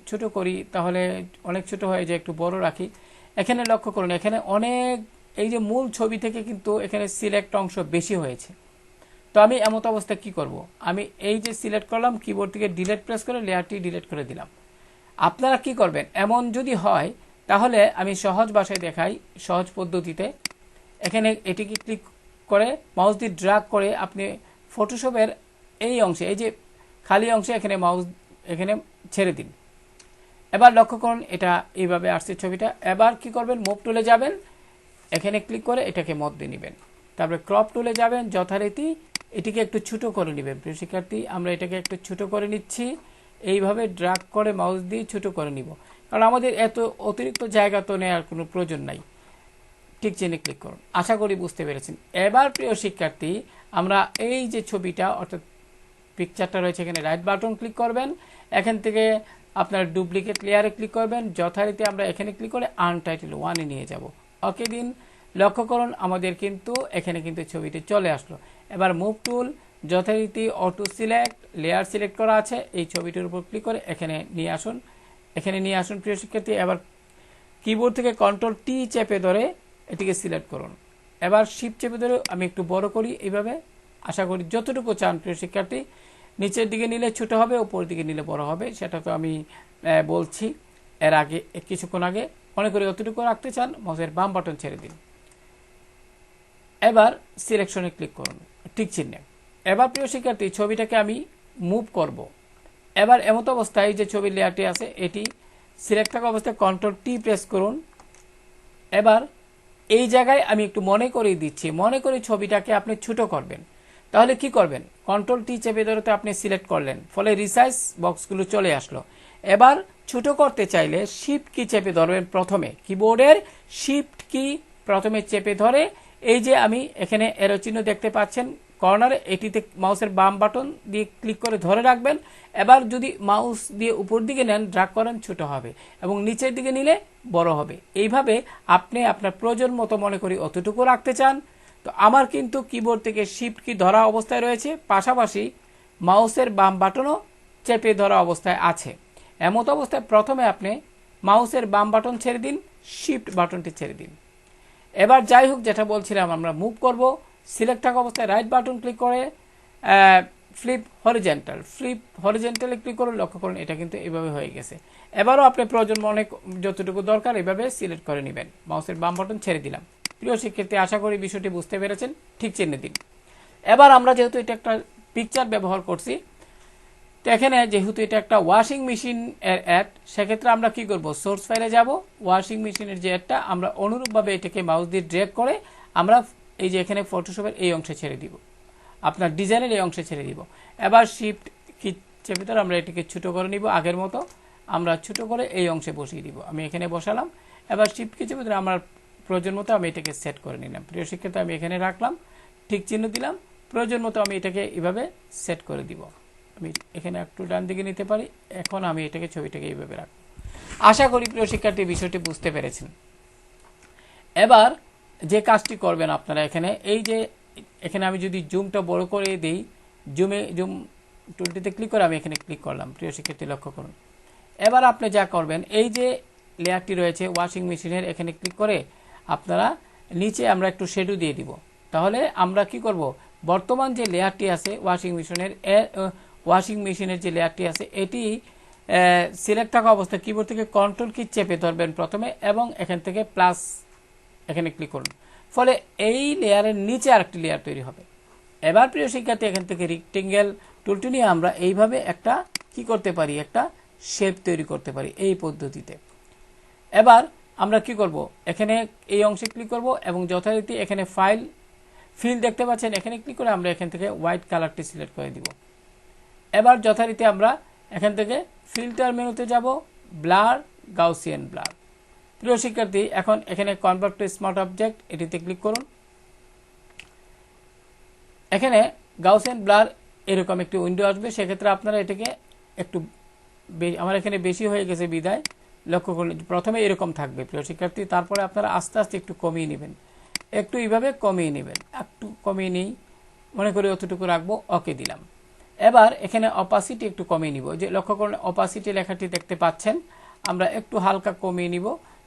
ছোট করি তাহলে অনেক ছোট হয়ে যায়, একটু বড় রাখি। এখানে লক্ষ্য করুন এখানে অনেক এই যে মূল ছবি থেকে কিন্তু এখানে সিলেক্ট অংশ বেশি হয়েছে। তো আমি এমত অবস্থায় কি করব, আমি এই যে সিলেক্ট করলাম কিবোর্ড থেকে ডিলিট প্রেস করে লেয়ারটি ডিলিট করে দিলাম। আপনারা কি করবেন, এমন যদি হয় তাহলে আমি সহজ ভাষায় দেখাই, সহজ পদ্ধতিতে। এখানে এটিকে ক্লিক করে মাউস দিয়ে ড্র্যাগ করে আপনি ফটোশপের এই অংশে, এই যে খালি অংশে এখানে মাউস এখানে ছেড়ে দিন। এবার লক্ষ্য করুন এটা এইভাবে আসছে ছবিটা। এবার কি করবেন, মুভ টুলে যাবেন, এখানে ক্লিক করে এটাকে মধ্যে নেবেন, তারপরে ক্রপ টুলে যাবেন, যথারীতি এটিকে একটু ছোট করে নেবেন। প্রিয় শিক্ষার্থী আমরা এটাকে একটু ছোট করে নিচ্ছি, এইভাবে ড্র্যাগ করে মাউস দিয়ে ছোট করে নিব, কারণ আমাদের এত অতিরিক্ত জায়গা তো নেওয়ার কোনো প্রয়োজন নাই। ঠিক চিহ্নে ক্লিক করুন। আশা করি বুঝতে পেরেছেন। এবার প্রিয় শিক্ষার্থী আমরা এই যে ছবিটা অর্থাৎ পিকচারটা রয়েছে এখানে রাইট বাটন ক্লিক করবেন, এখান থেকে আপনার ডুপ্লিকেট লেয়ারে ক্লিক করবেন, যথারীতি আমরা এখানে ক্লিক করে আনটাইটেল 1 এ নিয়ে যাব। ওকে দিন। লক্ষ্য করুন আমাদের কিন্তু এখানে কিন্তু ছবিটি চলে আসলো। এবার মুভ টুল, যথারীতি অটো সিলেক্ট, লেয়ার সিলেক্ট করা আছে, এই ছবিটির উপর ক্লিক করে এখানে নিয়ে আসুন প্রিয় শিক্ষার্থী। এবার কিবোর্ড থেকে কন্ট্রোল টি চেপে ধরে এটিকে সিলেক্ট করুন। এবার শিফট চেপে ধরে আমি একটু বড় করি এইভাবে। আশা করি যতটুকু চান প্রিয় শিক্ষার্থী, নিচের দিকে নিলে ছোট হবে, উপর দিকে নিলে বড় হবে, সেটা তো আমি বলছি এর আগে কিছুক্ষণ আগে। মনে করি যতটুকু রাখতে চান মাউসের বাম বাটন ছেড়ে দিন। এবার সিলেকশনে ক্লিক করুন টিক চিহ্নে। এবার প্রিয় শিক্ষার্থী ছবিটাকে আমি মুভ করব। এবার এমত অবস্থায় যে ছবির লেয়ারটি আছে এটি সিলেক্ট থাকা অবস্থায় কন্ট্রোল টি প্রেস করুন। এবার এই জায়গায় আমি একটু মনে করিয়ে দিচ্ছি, মনে করি ছবিটাকে আপনি ছোট করবেন। তাহলে কি করবেন, কন্ট্রোল টি চেপে ধরে তো আপনি সিলেক্ট করলেন, ফলে রিসাইজ বক্সগুলো চলে আসলো। এবার ছোট করতে চাইলে শিফট কি চেপে ধরবেন, প্রথমে কিবোর্ডের শিফট কি প্রথমে চেপে ধরে এই যে আমি এখানে এরো চিহ্ন দেখতে পাচ্ছেন কর্নারে, এটিতে মাউসের বাম বাটন দিয়ে ক্লিক করে ধরে রাখবেন। এবার যদি মাউস দিয়ে উপর দিকে নেন, ড্র্যাগ করেন, ছোট হবে, এবং নিচের দিকে নিলে বড় হবে। এইভাবে আপনি আপনার প্রয়োজন মতো মনে করি অতটুকু রাখতে চান। তো আমার কিন্তু কিবোর্ড থেকে শিফট কি ধরা অবস্থায় রয়েছে, পাশাপাশি মাউসের বাম বাটনও চেপে ধরা অবস্থায় আছে। এমত অবস্থায় প্রথমে আপনি মাউসের বাম বাটন ছেড়ে দিন, শিফট বাটনটি ছেড়ে দিন। এবার যাই হোক, যেটা বলছিলাম, আমরা মুভ করব। সিলেক্ট থাকা অবস্থায় রাইট বাটন ক্লিক করে ফ্লিপ হরিজেন্টালে ক্লিক করুন। লক্ষ্য করুন এটা কিন্তু এভাবে হয়ে গেছে। এবারও আপনি প্রয়োজন মনে যতটুকু দরকার এভাবে সিলেক্ট করে নেবেন। মাউসের বাম বাটন ছেড়ে দিলাম। প্রিয় শিক্ষার্থী, আশা করি বিষয়টি বুঝতে পেরেছেন, ঠিক চিহ্ন দিন। এবার আমরা যেহেতু এটা একটা পিকচার ব্যবহার করছি, তো এখানে যেহেতু এটা একটা ওয়াশিং মেশিন এর অ্যাড, সেক্ষেত্রে আমরা কি করব, সোর্স ফাইলে যাব, ওয়াশিং মেশিনের যে অ্যাডটা, আমরা অনুরূপভাবে এটাকে মাউস দিয়ে ড্র্যাগ করে আমরা এই যে এখানে ফটোশপের এই অংশে ছেড়ে দিব, আপনার ডিজাইনের এই অংশে ছেড়ে দিব। এবার শিফট কি চেপে ধরে আমরা এটাকে ছোট করে নিব, আগের মতো আমরা ছোট করে এই অংশে বসিয়ে দিব। আমি এখানে বসালাম। এবার শিফট কি চেপে ধরে আমার প্রয়োজন মতো আমি এটাকে সেট করে নিলাম। প্রিয় শিক্ষার্থী, আমি এখানে রাখলাম, ঠিক চিহ্ন দিলাম। প্রয়োজন মতো আমি এটাকে এভাবে সেট করে দিব। আমি এখানে একটু ডান দিকে নিতে পারি। এখন আমি এটাকে ছবিটাকে এইভাবে রাখব। আশা করি প্রিয় শিক্ষার্থী বিষয়টি বুঝতে পেরেছেন। এবার যে কাজটি করবেন আপনারা, এখানে এই যে এখানে আমি যদি জুমটা বড় করে দিই, জুম টুলটিতে ক্লিক করে আমি এখানে ক্লিক করলাম। প্রিয় শিক্ষার্থী, লক্ষ্য করুন। এবার আপনি যা করবেন, এই যে লেয়ারটি রয়েছে ওয়াশিং মেশিনের, এখানে ক্লিক করে আপনারা নিচে আমরা একটু শ্যাডো দিয়ে দিব। তাহলে আমরা কি করব, বর্তমান যে লেয়ারটি আছে ওয়াশিং মেশিনের যে লেয়ারটি আছে, এটি সিলেক্ট থাকা অবস্থায় কিবোর্ড থেকে কন্ট্রোল কি চেপে ধরবেন প্রথমে, এবং এখান থেকে প্লাস এখানে ক্লিক করুন। ফলে এই লেয়ারের নিচে আরেকটি লেয়ার তৈরি হবে। এবার প্রিয় শিক্ষার্থী, এখান থেকে রেক্টেঙ্গেল টুলটি নিয়ে আমরা এইভাবে একটা কি করতে পারি, একটা শেপ তৈরি করতে পারি এই পদ্ধতিতে। এবার আমরা কি করব, এখানে এই অংশে ক্লিক করব এবং যথারীতি এখানে ফিল দেখতে পাচ্ছেন, এখানে ক্লিক করে আমরা এখান থেকে হোয়াইট কালারটি সিলেক্ট করে দিব। এবার যথারীতি আমরা এখান থেকে ফিল্টার মেনুতে যাব, ব্লার, গাউসিয়ান ব্লার। প্রিয় শিক্ষার্থী, এখন এখানে কনভার্ট টু স্মার্ট অবজেক্ট, এটিতে ক্লিক করুন। এখানে গাউসিয়ান ব্লার এরকম একটি উইন্ডো আসবে। সেক্ষেত্রে আপনারা এটাকে একটু, আমার এখানে বেশি হয়ে গেছে বিদায়, লক্ষ্য করুন প্রথমে এরকম থাকবে প্রিয় শিক্ষার্থী। তারপরে আপনারা আস্তে আস্তে একটু কমিয়ে নেবেন, একটু এইভাবে কমিয়ে নেবেন, একটু কমিয়ে নিই, মনে করি অতটুকু রাখবো, ওকে দিলাম। এবার এখানে অপাসিটি একটু কমিয়ে নিব। যে লক্ষ্য করুন অপাসিটি লেখাটি দেখতে পাচ্ছেন, আমরা একটু হালকা কমিয়ে নিব,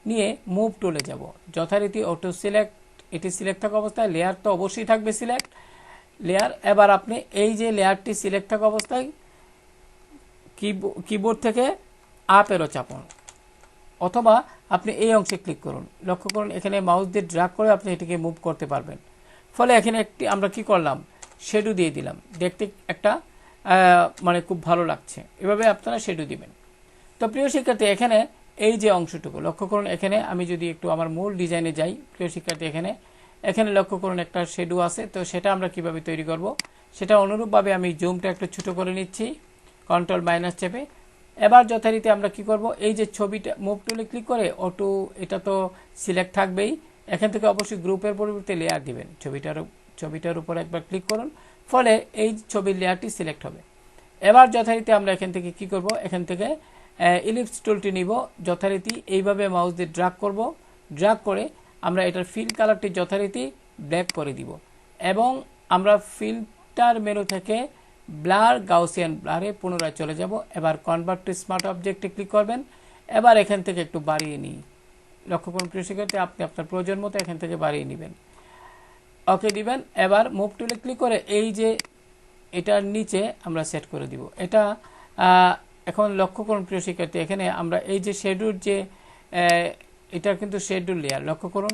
নিয়ে মুভ টুলে যাব। যথারীতি অটো সিলেক্ট, এটি সিলেক্ট থাকা অবস্থায় লেয়ার তো অবশ্যই থাকবে সিলেক্ট লেয়ার। এবার আপনি এই যে লেয়ারটি সিলেক্ট থাকা অবস্থায় কিবোর্ড থেকে আপ এরো চাপুন, অথবা আপনি এই অংশে ক্লিক করুন। লক্ষ্য করুন এখানে মাউস দিয়ে ড্র্যাগ করে আপনি এটিকে মুভ করতে পারবেন। ফলে এখানে একটি আমরা কি করলাম, শ্যাডো দিয়ে দিলাম, দেখতে একটা মানে খুব ভালো লাগছে। এভাবে আপনারা শ্যাডো দিবেন। তো প্রিয় শিক্ষার্থী, এখানে এই যে অংশটুকু লক্ষ্য করুন, এখানে আমি যদি একটু আমার মূল ডিজাইনে যাই, প্রিয় শিক্ষার্থী এখানে লক্ষ্য করুন একটা শ্যাডো আছে। তো সেটা আমরা কিভাবে তৈরি করব, সেটা অনুরূপভাবে আমি জুমটা একটু ছোট করে নিচ্ছি, কন্ট্রোল মাইনাস চেপে। এবার যথারীতি আমরা কি করব, এই যে ছবিটা মুভ টুলে ক্লিক করে অটো, এটা তো সিলেক্ট থাকবেই, এখান থেকে অবশ্যই গ্রুপের পরিবর্তে লেয়ার দিবেন। ছবিটার উপর একবার ক্লিক করুন, ফলে এই ছবির লেয়ারটি সিলেক্ট হবে। এবার যথারীতি আমরা এখান থেকে কি করব, এখান থেকে ইলিপস টুলটি নিব, যথারীতি এইভাবে মাউস দিয়ে ড্র্যাগ করব। ড্র্যাগ করে আমরা এটার ফিল কালারটি যথারীতি ব্ল্যাক করে দিব, এবং আমরা ফিল্টার মেনু থেকে ব্লার, গাউসিয়ান ব্লারে পুনরায় চলে যাব। এবার কনভার্ট টু স্মার্ট অবজেক্টে ক্লিক করবেন। এবার এখান থেকে একটু বাড়িয়ে নিই, লক্ষ্য করুন প্রিয় শিক্ষার্থী, আপনি আপনার প্রয়োজন মতো এখান থেকে বাড়িয়ে নেবেন, ওকে দিবেন। এবার মুভ টুলে ক্লিক করে এই যে এটার নিচে আমরা সেট করে দিব। এটা এখন লক্ষ্য করুন প্রিয় শিক্ষার্থী, এখানে আমরা এই যে শ্যাডোর যে এটা কিন্তু শ্যাডো লেয়ার, লক্ষ্য করুন।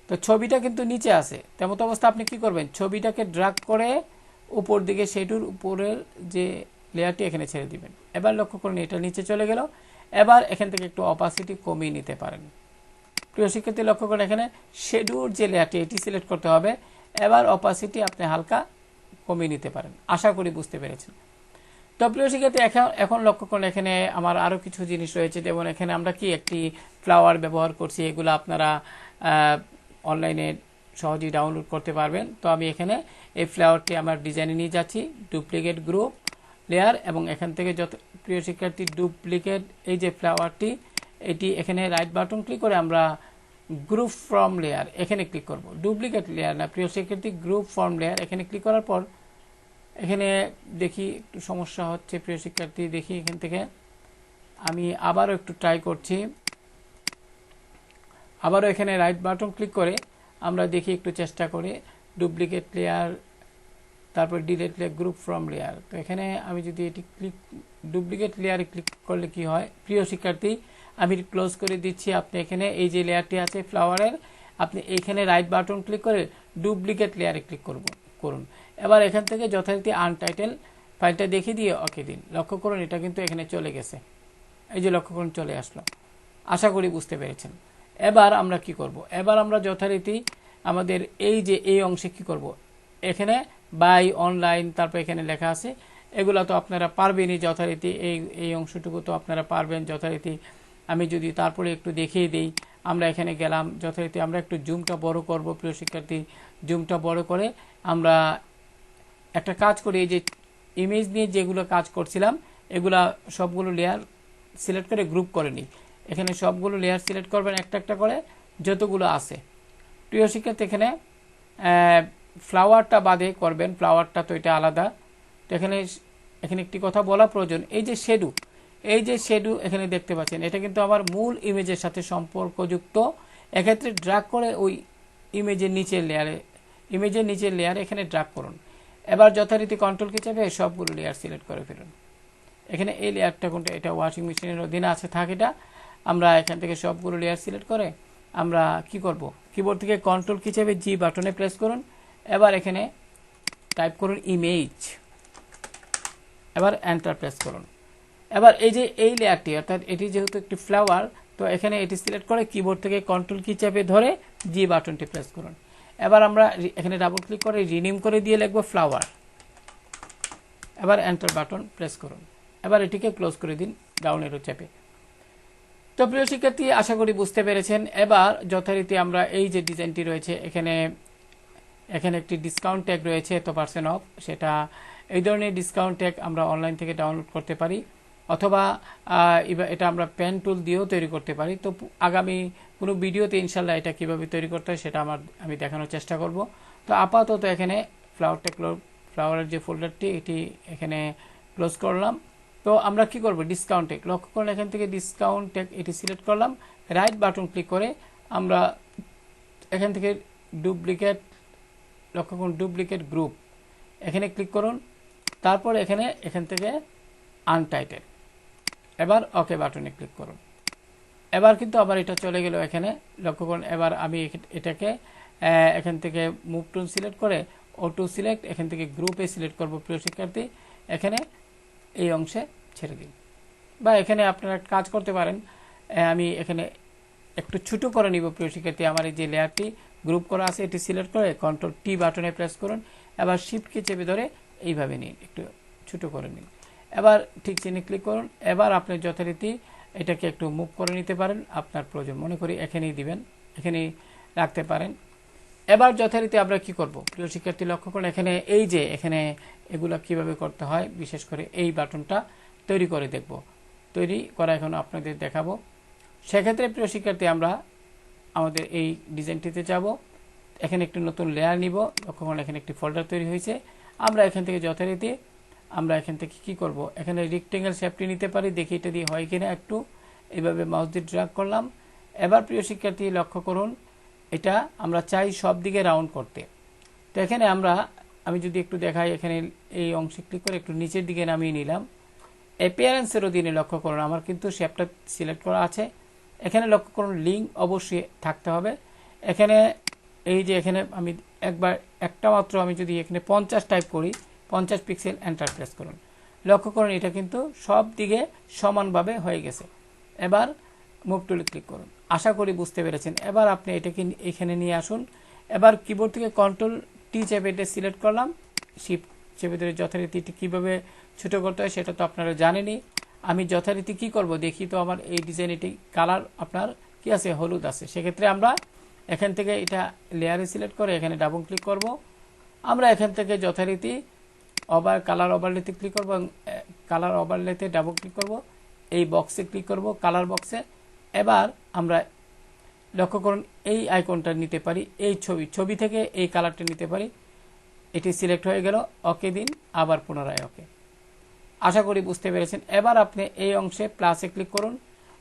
তো তো ছবিটা কিন্তু নিচে আছে, তেমন অবস্থা আপনি কি করবেন, ছবিটাকে ড্র্যাগ করে উপর দিকে সেটুর উপরের যে লেয়ারটি এখানে ছেড়ে দিবেন। এবার লক্ষ্য করুন এটা নিচে চলে গেল। এবার এখান থেকে একটু অপাসিটি কমিয়ে নিতে পারেন। প্রিয় শিক্ষার্থী লক্ষ্য করুন এখানে শেডুর যে লেয়ারটি এটি সিলেক্ট করতে হবে। এবার অপাসিটি আপনি হালকা কমিয়ে নিতে পারেন। আশা করি বুঝতে পেরেছেন। তো প্রিয় শিক্ষার্থী এখন লক্ষ্য করুন এখানে আমার আরও কিছু জিনিস রয়েছে, যেমন এখানে আমরা কি একটি ফ্লাওয়ার ব্যবহার করছি, এগুলো আপনারা অনলাইনে সহজেই ডাউনলোড করতে পারবেন। তো আমি এখানে এই ফ্লাওয়ারটি আমার ডিজাইনে নিয়ে যাচ্ছি, ডুপ্লিকেট গ্রুপ লেয়ার, এবং এখান থেকে যত প্রিয় শিক্ষার্থী ডুপ্লিকেট এই যে ফ্লাওয়ারটি এটি এখানে রাইট বাটন ক্লিক করে আমরা গ্রুপ ফ্রম লেয়ার এখানে ক্লিক করব। ডুপ্লিকেট লেয়ার না প্রিয় শিক্ষার্থী, গ্রুপ ফ্রম লেয়ার এখানে ক্লিক করার পর এখানে দেখি একটু সমস্যা হচ্ছে প্রিয় শিক্ষার্থী, দেখি এখান থেকে আমি আবারও একটু ট্রাই করছি। আবারও এখানে রাইট বাটন ক্লিক করে আমরা দেখি একটু চেষ্টা করে ডুপ্লিকেট লেয়ার, তারপর delete layer, group from layer. তো এখানে আমি যদি এটি ডুপ্লিকেট লেয়ারে ক্লিক করলে কি হয় প্রিয় শিক্ষার্থী, আমি ক্লোজ করে দিচ্ছি। আপনি এখানে এই যে লেয়ারটি আছে ফ্লাওয়ারের, আপনি এখানে রাইট বাটন ক্লিক করে ডুপ্লিকেট লেয়ারে ক্লিক করুন। এবার এখান থেকে যথারীতি আনটাইটেল ফাইলটা দেখিয়ে দিয়ে ওকে দিন। লক্ষ্য করুন এটা কিন্তু এখানে চলে গেছে, এই যে লক্ষ্য করুন চলে আসলো। আশা করি বুঝতে পেরেছেন। এবার আমরা কি করব, এবার আমরা যথারীতি আমাদের এই যে এই অংশে কি করব, এখানে বাই অনলাইন তারপর এখানে লেখা আছে, এগুলো তো আপনারা পারবেনই যথারীতি, এই অংশটুকু তো আপনারা পারবেন যথারীতি। আমি যদি তারপরে একটু দেখিয়ে দিই, আমরা এখানে গেলাম যথারীতি, আমরা একটু জুমটা বড় করব প্রিয় শিক্ষার্থী। জুমটা বড় করে আমরা একটা কাজ করি, এই যে ইমেজ নিয়ে যেগুলো কাজ করছিলাম এগুলা সবগুলো লেয়ার সিলেক্ট করে গ্রুপ করে নিই। এখানে সবগুলো লেয়ার সিলেক্ট করবেন একটা একটা করে যতগুলো আছে। প্রিয় শিক্ষার্থী এখানে ফ্লাওয়ারটা বাদে করবেন, ফ্লাওয়ারটা তো এটা আলাদা। তো এখানে একটি কথা বলা প্রয়োজন, এই যে শেডু এখানে দেখতে পাচ্ছেন, এটা কিন্তু আমার মূল ইমেজের সাথে সম্পর্কযুক্ত। এক্ষেত্রে ড্র্যাগ করে ওই ইমেজের নিচের লেয়ারে এখানে ড্র্যাগ করুন। এবার যথারীতি কন্ট্রোল কি চাপে সবগুলো লেয়ার সিলেক্ট করে ফেলুন। এখানে এই লেয়ারটা কোনটা, এটা ওয়াশিং মেশিনের অধীনে আছে থাক, এটা আমরা এখান থেকে সবগুলো লেয়ার সিলেক্ট করে আমরা কি করব, কিবোর্ড থেকে কন্ট্রোল কি চাপে জি বাটনে প্রেস করুন। এবার এখানে টাইপ করুন ইমেজ, এবার এন্টার প্রেস করুন। এবার এই যে এই লেয়ারটি, অর্থাৎ এটি যেহেতু একটি ফ্লাওয়ার, তো এখানে এটি সিলেক্ট করে কিবোর্ড থেকে কন্ট্রোল কি চাপে ধরে জি বাটনটি প্রেস করুন। এবার আমরা এখানে ডাবল ক্লিক করে রিনেম করে দিয়ে লিখব ফ্লাওয়ার। এবার এন্টার বাটন প্রেস করুন। এবার এটিকে ক্লোজ করে দিন ডাউন এরো চাপে। তো প্রিয় শিক্ষার্থী আশা করি বুঝতে পেরেছেন। এবার যথারীতি আমরা এই যে ডিজাইনটি রয়েছে এখানে একটি ডিসকাউন্ট ট্যাগ রয়েছে এত % অফ, সেটা এই ধরনের ডিসকাউন্ট ট্যাগ আমরা অনলাইন থেকে ডাউনলোড করতে পারি, অথবা এটা আমরা পেন টুল দিয়েও তৈরি করতে পারি। তো আগামী কোনো ভিডিওতে ইনশাল্লাহ এটা কিভাবে তৈরি করতে হয় সেটা আমি দেখানোর চেষ্টা করব। তো আপাতত এখানে ফ্লাওয়ারের যে ফোল্ডারটি এটি এখানে ক্লোজ করলাম। তো আমরা কি করব, ডিসকাউন্ট ট্যাগ লক্ষ্য করুন, এখান থেকে ডিসকাউন্ট ট্যাগ এটি সিলেক্ট করলাম, রাইট বাটন ক্লিক করে আমরা এখান থেকে লক্ষ্য করুন ডুপ্লিকেট গ্রুপ এখানে ক্লিক করুন। তারপর এখান থেকে আনটাইটেল, এবার ওকে বাটনে ক্লিক করুন। এবার কিন্তু আবার এটা চলে গেল এখানে লক্ষ্য করুন। এবার আমি এটাকে এখান থেকে মুভ টুল সিলেক্ট করে অটো সিলেক্ট, এখান থেকে গ্রুপে সিলেক্ট করব প্রিয় শিক্ষার্থী, এখানে এই অংশে ছেড়ে দিন। বা এখানে আপনারা কাজ করতে পারেন, আমি এখানে একটু ছোটো করে নিব প্রিয় শিক্ষার্থী। আমার এই যে লেয়ারটি গ্রুপ করা আছে এটি সিলেক্ট করে কন্ট্রোল টি বাটনে প্রেস করুন। এবার শিফটকে চেপে ধরে এইভাবে নিন, একটু ছোটো করে নিন। এবার ঠিক চিহ্নে ক্লিক করুন। এবার আপনি যথারীতি এটাকে একটু মুভ করে নিতে পারেন, আপনার প্রয়োজন মনে করি এখানেই দিবেন, এখানেই রাখতে পারেন। এবার যথারীতি আমরা কি করব প্রিয় শিক্ষার্থী লক্ষ্য করুন, এখানে এগুলো কিভাবে করতে হয়, বিশেষ করে এই বাটনটা তৈরি করে দেখব, তৈরি করা এখন আপনাদের দেখাবো। সেক্ষেত্রে প্রিয় শিক্ষার্থী আমরা আমাদের এই ডিজাইনটিতে যাব, এখানে একটি নতুন লেয়ার নিব। লক্ষ্য করুন এখানে একটি ফোল্ডার তৈরি হয়েছে। আমরা এখান থেকে যথারীতি আমরা এখান থেকে কি করব, এখানে রেক্টেঙ্গেল শেপটি নিতে পারি, দেখি এটা দিয়ে হয় কিনা। একটু এইভাবে মাউস দিয়ে ড্র্যাগ করলাম। এবার প্রিয় শিক্ষার্থী লক্ষ্য করুন, এটা আমরা চাই সব দিকে রাউন্ড করতে। তো এখানে আমি যদি একটু দেখাই, এখানে এই অংশে ক্লিক করে একটু নিচের দিকে নামিয়ে নিলাম। অ্যাপিয়ারেন্সের অধীনে লক্ষ্য করুন আমার কিন্তু শেপটা সিলেক্ট করা আছে। এখানে লক্ষ্য করুন লিঙ্ক অবশ্যই থাকতে হবে। এখানে এই যে এখানে আমি একবার একটা মাত্র আমি যদি এখানে 50 টাইপ করি, 50 পিক্সেল এন্টার প্রেস করুন। লক্ষ্য করুন এটা কিন্তু সব দিকে সমানভাবে হয়ে গেছে। এবার মুভ টুলে ক্লিক করুন। আশা করি বুঝতে পেরেছেন। এবার আপনি এটাকে এখানে নিয়ে আসুন। এবার কিবোর্ড থেকে কন্ট্রোল টি চেপে এটা সিলেক্ট করলাম। শিফট চেপে ধরে যথারীতি কীভাবে ছোটো করতে হয় সেটা তো আপনারা জানেনই। আমি যথারীতি কি করব দেখি তো। আমার এই ডিজাইন এটি কালার আপনার কি আছে, হলুদ আছে। সেক্ষেত্রে আমরা এখান থেকে এটা লেয়ারে সিলেক্ট করে এখানে ডাবল ক্লিক করব। আমরা এখান থেকে যথারীতি কালার ওভারলেতে ক্লিক করব এবং কালার ওভারলেতে ডাবল ক্লিক করব। এই বক্সে ক্লিক করব, কালার বক্সে। এবার আমরা লক্ষ্য করুন এই আইকনটা নিতে পারি, এই ছবি থেকে এই কালারটা নিতে পারি। এটি সিলেক্ট হয়ে গেল, ওকে দিন, আবার পুনরায় ওকে। আশা করি বুঝতে পেরেছেন। এবার আপনি এই অংশে প্লাসে ক্লিক করুন।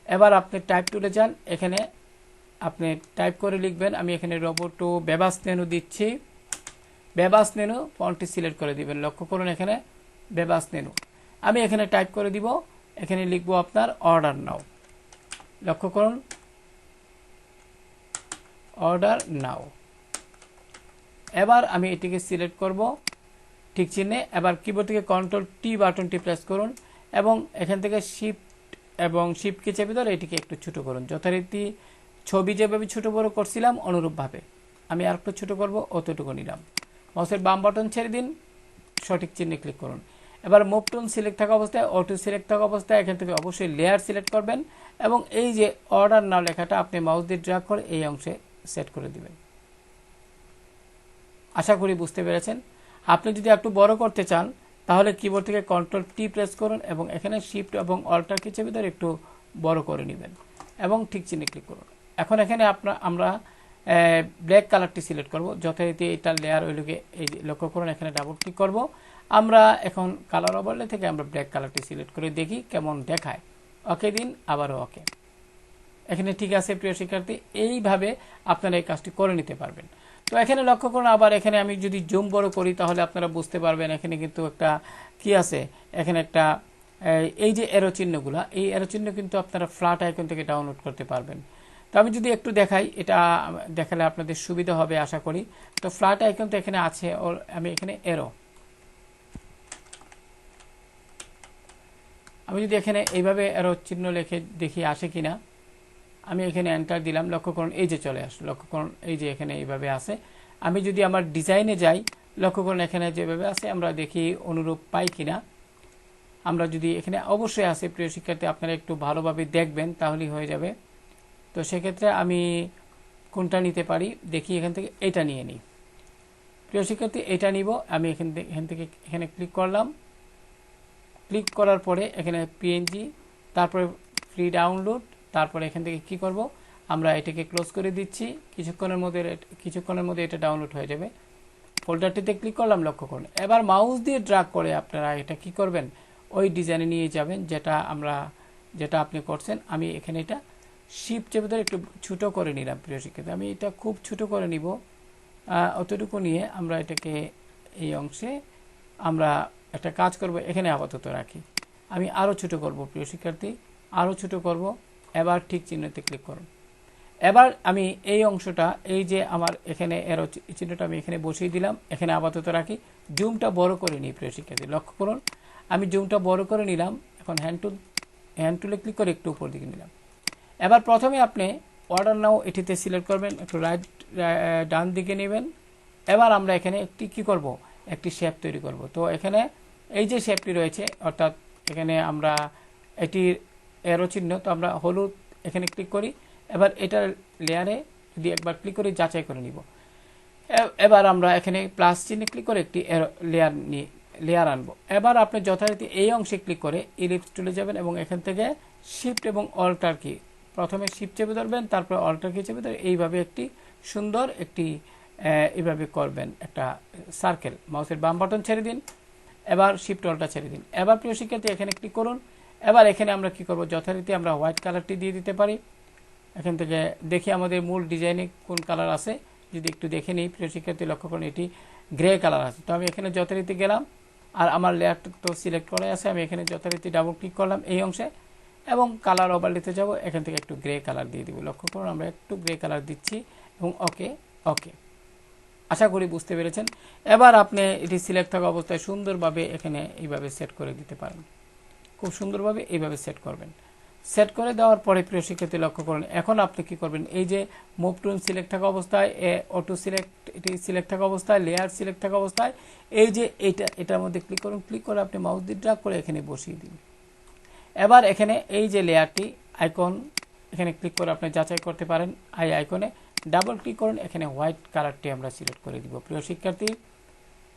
এবার আপনি টাইপ টুলে যান, এখানে আপনি টাইপ করে লিখবেন। আমি এখানে রোবোটো বেবাস মেনু দিচ্ছি। বেবাস মেনু ফন্টটি সিলেক্ট করে দিবেন। লক্ষ্য করুন এখানে বেবাস মেনু আমি এখানে টাইপ করে দিব। এখানে লিখবো আপনার অর্ডার নাও। লক্ষ্য করুন অর্ডার নাও। এবার আমি এটিকে সিলেক্ট করব ঠিক চিহ্নে। এবার কিবোর্ড থেকে কন্ট্রোল টি বাটনটি প্রেস করুন এবং এখান থেকে শিফটকে চেপে ধরে এটিকে একটু ছোট করুন। যথারীতি ছবি যেভাবে ছোট বড় করছিলাম অনুরূপভাবে আমি আর একটু ছোট করব, অতটুকু নিলাম। মাউসের বাম বাটন ছেড়ে দিন, সঠিক চিহ্নে ক্লিক করুন। এবার মুভ টুল সিলেক্ট থাকা অবস্থায়, অটো সিলেক্ট থাকা অবস্থায় এখান থেকে অবশ্যই লেয়ার সিলেক্ট করবেন এবং এই যে অর্ডার নাও লেখাটা আপনি মাউস দিয়ে ড্র্যাগ করে এই অংশে সেট করে দিবেন। আশা করি বুঝতে পেরেছেন। আপনি যদি একটু বড় করতে চান তাহলে কিবোর্ড থেকে কন্ট্রোল টি প্রেস করুন এবং এখানে শিফট এবং অল্টার কি চেপে ধরে একটু বড় করে নেবেন এবং ঠিক চিহ্নে ক্লিক করুন। এখন এখানে আমরা ব্ল্যাক কালারটি সিলেক্ট করব। যথারীতি এটা লেয়ার ওইগুলোকে এই লক্ষ্য করুন এখানে ডাবল ক্লিক করব। আমরা এখন কালার ওভারলে থেকে আমরা ব্ল্যাক কালারটি সিলেক্ট করে দেখি কেমন দেখায়। ওকে দিন, আবারও ওকে। এখানে ঠিক আছে প্রিয় শিক্ষার্থী, এইভাবে আপনারা এই কাজটি করে নিতে পারবেন। তো এখানে লক্ষ্য করুন, আবার এখানে আমি যদি জুম বড় করি তাহলে আপনারা বুঝতে পারবেন এখানে কিন্তু একটা কি আছে, এখানে একটা এই যে এরো চিহ্নগুলা, এই এরো চিহ্ন কিন্তু আপনারা ফ্ল্যাট আইকন থেকে ডাউনলোড করতে পারবেন। তো আমি যদি একটু দেখাই, এটা দেখালে আপনাদের সুবিধা হবে আশা করি। তো ফ্ল্যাট আইকন তো এখানে আছে, আমি এখানে এরো, আমি যদি এখানে এইভাবে এরো চিহ্ন লিখে দেখি আসে কিনা। আমি এখানে এন্টার দিলাম, লক্ষ্য করুন এই যে চলে আসলো। লক্ষ্য করুন এই যে এখানে এইভাবে আছে। আমি যদি আমার ডিজাইনে যাই, লক্ষ্য করুন এখানে যেভাবে আছে, আমরা দেখি অনুরূপ পাই কিনা। আমরা যদি এখানে অবশ্যই আছে প্রিয় শিক্ষার্থী, আপনারা একটু ভালোভাবে দেখবেন তাহলেই হয়ে যাবে। তো সেক্ষেত্রে আমি কোনটা নিতে পারি দেখি, এখান থেকে এটা নিয়ে নিই। প্রিয় শিক্ষার্থী এটা নিব। আমি এখান থেকে এখানে ক্লিক করলাম। ক্লিক করার পরে এখানে পিএনজি, তারপরে ফ্রি ডাউনলোড, তারপরে এখান থেকে কি করব, আমরা এটাকে ক্লোজ করে দিচ্ছি। কিছুক্ষণের মধ্যে এটা ডাউনলোড হয়ে যাবে। ফোল্ডারটিতে ক্লিক করলাম, লক্ষ্য করুন। এবার মাউস দিয়ে ড্র্যাগ করে আপনারা এটা কি করবেন, ওই ডিজাইনে নিয়ে যাবেন যেটা আপনি করছেন। আমি এখানে এটা শিফট চেপে ধরে একটু ছোটো করে নিলাম প্রিয় শিক্ষার্থী। আমি এটা খুব ছোটো করে নিব, অতটুকু নিয়ে আমরা এটাকে এই অংশে আমরা একটা কাজ করব, এখানে আপাতত রাখি। আমি আরও ছোটো করব প্রিয় শিক্ষার্থী, আরও ছোটো করব। এবার ঠিক চিহ্নতে ক্লিক করুন। এবার আমি এই অংশটা, এই যে আমার এখানে এরো চিহ্নটা আমি এখানে বসিয়ে দিলাম, এখানে আপাতত রাখি। জুমটা বড় করে নিই প্রিয় শিক্ষার্থী, লক্ষ্য করুন আমি জুমটা বড় করে নিলাম। এখন হ্যান্ড টুলে ক্লিক করে একটু উপর দিকে নিলাম। এবার প্রথমে আপনি অর্ডার নাও এটিতে সিলেক্ট করবেন, একটু ডান দিকে নেবেন। এবার আমরা এখানে একটি কি করব, একটি শেপ তৈরি করব। তো এখানে এই যে শেপটি রয়েছে, অর্থাৎ এখানে আমরা এটির এরো চিহ্ন, তো আমরা হলুদ এখানে ক্লিক করি। এবার এটার লেয়ারে যদি একবার ক্লিক করে যাচাই করে নিব। এবার আমরা এখানে প্লাস চিহ্নে ক্লিক করে একটি লেয়ার আনবো। এবার আপনি যথারীতি এই অংশে ক্লিক করে ইলিপস টুলে যাবেন এবং এখান থেকে শিফট এবং অল্টার কি, প্রথমে শিফট চেপে ধরবেন, তারপর অল্টার কি চেপে ধরে এইভাবে একটি সুন্দর একটি এইভাবে করবেন একটা সার্কেল। মাউসের বাম বাটন ছেড়ে দিন, এবার শিফট অল্টার ছেড়ে দিন। এবার প্রিয় শিক্ষার্থী এখানে ক্লিক করুন। এবার এখানে আমরা কি করব, যথারীতি আমরা হোয়াইট কালারটি দিয়ে দিতে পারি। এখান থেকে দেখি আমাদের মূল ডিজাইনে কোন কালার আছে, যদি একটু দেখে নিই প্রিয় শিক্ষার্থী, লক্ষ্য করুন এটি গ্রে কালার আছে। তো আমি এখানে যথারীতি গেলাম, আর আমার লেয়ারটা তো সিলেক্ট করা আছে, আমি এখানে যথারীতি ডাবল ক্লিক করলাম এই অংশে এবং কালার ওভারলেতে যাব, এখান থেকে একটু গ্রে কালার দিয়ে দিব। লক্ষ্য করুন আমরা একটু গ্রে কালার দিচ্ছি এবং ওকে। আশা করি বুঝতে পেরেছেন। এবার আপনি এটি সিলেক্ট থাকা অবস্থায় সুন্দরভাবে এখানে এইভাবে সেট করে দিতে পারেন। খুব সুন্দরভাবে এইভাবে সেট করবেন। সেট করে দেওয়ার পরে প্রিয় শিক্ষার্থী লক্ষ্য করুন, এখন আপনি কি করবেন, এই যে মুভ টুল সিলেক্ট থাকা অবস্থায়, অটো সিলেক্ট এটি সিলেক্ট থাকা অবস্থায়, লেয়ার সিলেক্ট থাকা অবস্থায় এই যে এটার মধ্যে ক্লিক করুন। ক্লিক করে আপনি মাউস দিয়ে ড্র্যাগ করে এখানে বসিয়ে দিন। এবার এখানে এই যে লেয়ারটি আইকন, এখানে ক্লিক করে আপনি যাচাই করতে পারেন। আইকনে ডাবল ক্লিক করুন, এখানে হোয়াইট কালারটি আমরা সিলেক্ট করে দিব। প্রিয় শিক্ষার্থী,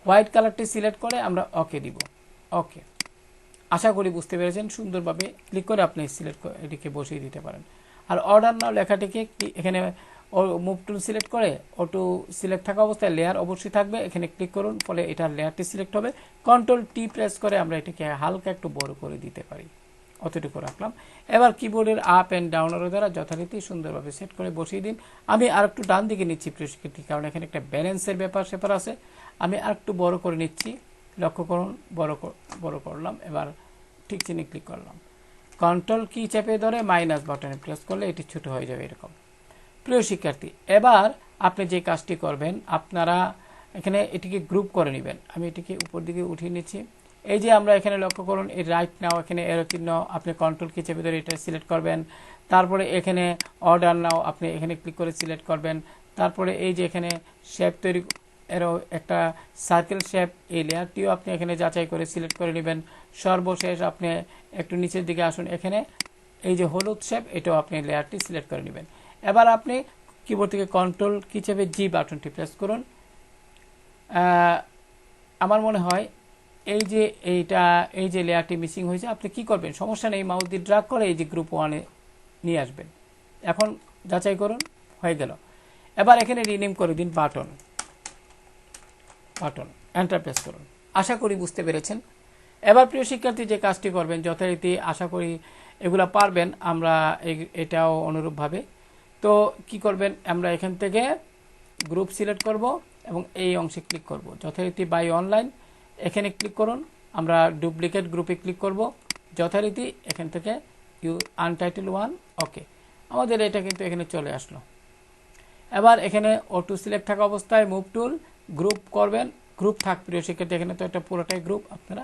হোয়াইট কালারটি সিলেক্ট করে আমরা ওকে দিব। ওকে, আশা করি বুঝতে পেরেছেন। সুন্দরভাবে ক্লিক করে আপনি সিলেক্ট করে এটিকে বসিয়ে দিতে পারেন। আর অর্ডার নাও লেখাটিকে এখানে মুভ টুল সিলেক্ট করে অটো সিলেক্ট থাকা অবস্থায় লেয়ার অবশ্যই থাকবে, এখানে ক্লিক করুন, ফলে এটার লেয়ারটি সিলেক্ট হবে। কন্ট্রোল টি প্রেস করে আমরা এটাকে হালকা একটু বড় করে দিতে পারি, অতটুকু রাখলাম। এবার কিবোর্ডের আপ অ্যান্ড ডাউন আরো দ্বারা যথারীতি সুন্দরভাবে সেট করে বসিয়ে দিন। আমি আর একটু ডান দিকে নিচ্ছি প্রিয় শিক্ষার্থী, কারণ এখানে একটা ব্যালেন্সের ব্যাপার আছে। আমি আর একটু বড় করে নিচ্ছি, লক্ষ্য করুন, বড় করলাম। এবার ঠিক চিহ্নে ক্লিক করলাম, কন্ট্রোল কি চেপে ধরে মাইনাস বাটনে প্রেস করলে এটি ছোট হয়ে যাবে এরকম। প্রিয় শিক্ষার্থী, এবার আপনি যে কাজটি করবেন, আপনারা এখানে এটিকে গ্রুপ করে নেবেন। আমি এটিকে উপর দিকে উঠিয়ে নিচ্ছি। এই যে আমরা এখানে লক্ষ্য করুন, এই রাইট নাও এখানে এরো চিহ্ন, আপনি কন্ট্রোল কি চেপে ধরে এটা সিলেক্ট করবেন। তারপরে এখানে অর্ডার নাও আপনি এখানে ক্লিক করে সিলেক্ট করবেন। তারপরে এই যে এখানে শেপ তৈরি, এরও একটা সার্কেল শেপ, এই লেয়ারটিও আপনি এখানে যাচাই করে সিলেক্ট করে নেবেন। সর্বশেষ আপনি একটু নিচের দিকে আসুন, এখানে এই যে হলুদ শেপ, এটাও আপনি লেয়ারটি সিলেক্ট করে নেবেন। এবার আপনি কিবোর্ড থেকে কন্ট্রোল কি চেপে জি বাটনটি প্রেস করুন। আমার মনে হয় এই যে লেয়ারটি মিসিং হয়েছে, আপনি কি করবেন, সমস্যা নেই, মাউস দিয়ে ড্র্যাগ করে এই যে গ্রুপ ওয়ানে নিয়ে আসবেন। এখন যাচাই করুন, হয়ে গেল। এবার এখানে রিনেম করে দিন বাটন, এন্টার প্রেস করুন। আশা করি বুঝতে পেরেছেন। এবার প্রিয় শিক্ষার্থী, যে কাজটি করবেন যথারীতি আশা করি এগুলা পারবেন, আমরা এটাও অনুরূপভাবে। তো কি করবেন, আমরা এখান থেকে গ্রুপ সিলেক্ট করব এবং এই অংশে ক্লিক করব, যথারীতি বাই অনলাইন, এখানে ক্লিক করুন। আমরা ডুপ্লিকেট গ্রুপে ক্লিক করব, যথারীতি এখান থেকে আনটাইটেল 1, ওকে, আমাদের এটা কিন্তু এখানে চলে আসলো। এবার এখানে অটো সিলেক্ট থাকা অবস্থায় মুভ টুল গ্রুপ করবেন, গ্রুপ থাক প্রিয় শিক্ষার্থী, এখানে তো একটা পুরোটাই গ্রুপ, আপনারা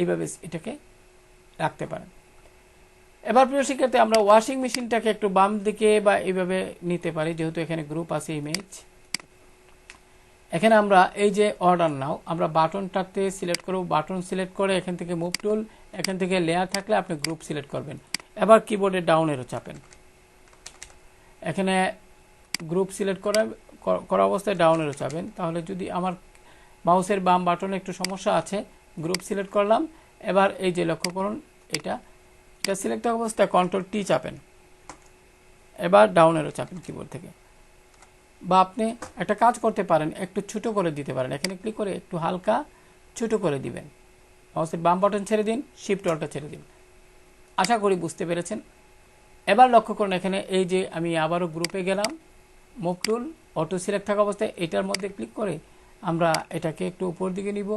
এইভাবে এটাকে রাখতে পারেন। এবার প্রিয় শিক্ষার্থী, আমরা ওয়াশিং মেশিনটাকে একটু বাম দিকে বা এইভাবে নিতে পারি, যেহেতু এখানে গ্রুপ আছে ইমেজ। এখানে আমরা এই যে অর্ডার নাও, আমরা বাটনটাতে সিলেক্ট করব, বাটন সিলেক্ট করে এখান থেকে মুভ টুল, এখান থেকে লেয়ার থাকলে আপনি গ্রুপ সিলেক্ট করবেন। এবার কিবোর্ডে ডাউন এরো চাপেন, এখানে গ্রুপ সিলেক্ট করা অবস্থায় ডাউন এরো চাপেন। তাহলে যদি আমার মাউসের বাম বাটনে একটু সমস্যা আছে, গ্রুপ সিলেক্ট করলাম। এবার এই যে লক্ষ্য করুন, এটা সিলেক্ট থাকা অবস্থায় কন্ট্রোল টি চাপেন, এবার ডাউন এরো চাপেন কিবোর্ড থেকে। বা আপনি একটা কাজ করতে পারেন, একটু ছোট করে দিতে পারেন, এখানে ক্লিক করে একটু হালকা ছোট করে দিবেন। মাউসের বাম বাটন ছেড়ে দিন, শিফট অল্টা ছেড়ে দিন। আশা করি বুঝতে পেরেছেন। এবার লক্ষ্য করুন, এখানে এই যে আমি আবারও গ্রুপে গেলাম, মুভ টুল অটো সিলেক্ট থাকা অবস্থায় এটার মধ্যে ক্লিক করে আমরা এটাকে একটু উপর দিকে নিব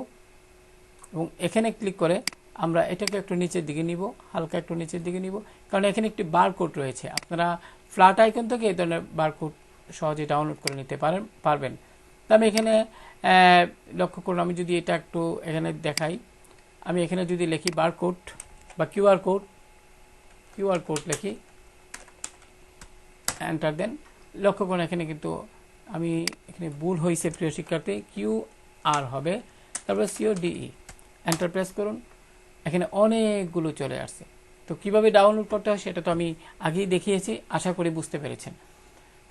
এবং এখানে ক্লিক করে আমরা এটাকে একটু নিচের দিকে নিব, হালকা একটু নিচের দিকে নিব, কারণ এখানে একটি বারকোড রয়েছে। আপনারা ফ্ল্যাট আইকন থেকে এই ধরনের বারকোড সহজে ডাউনলোড করে নিতে পারবেন। তো আমি এখানে লক্ষ্য করুন, আমি যদি এটা একটু এখানে দেখাই, আমি এখানে যদি লিখি বারকোড বা কিউআর কোড লিখি, এন্টার দেন, লক্ষ্য করুন এখানে কিন্তু আমি এখানে ভুল হয়েছে প্রিয় শিক্ষার্থী, QR হবে, তারপরে CODE, এন্টার প্রেস করুন, এখানে অনেকগুলো চলে আসছে। তো কিভাবে ডাউনলোড করতে হয় সেটা তো আমি আগেই দেখিয়েছি, আশা করি বুঝতে পেরেছেন।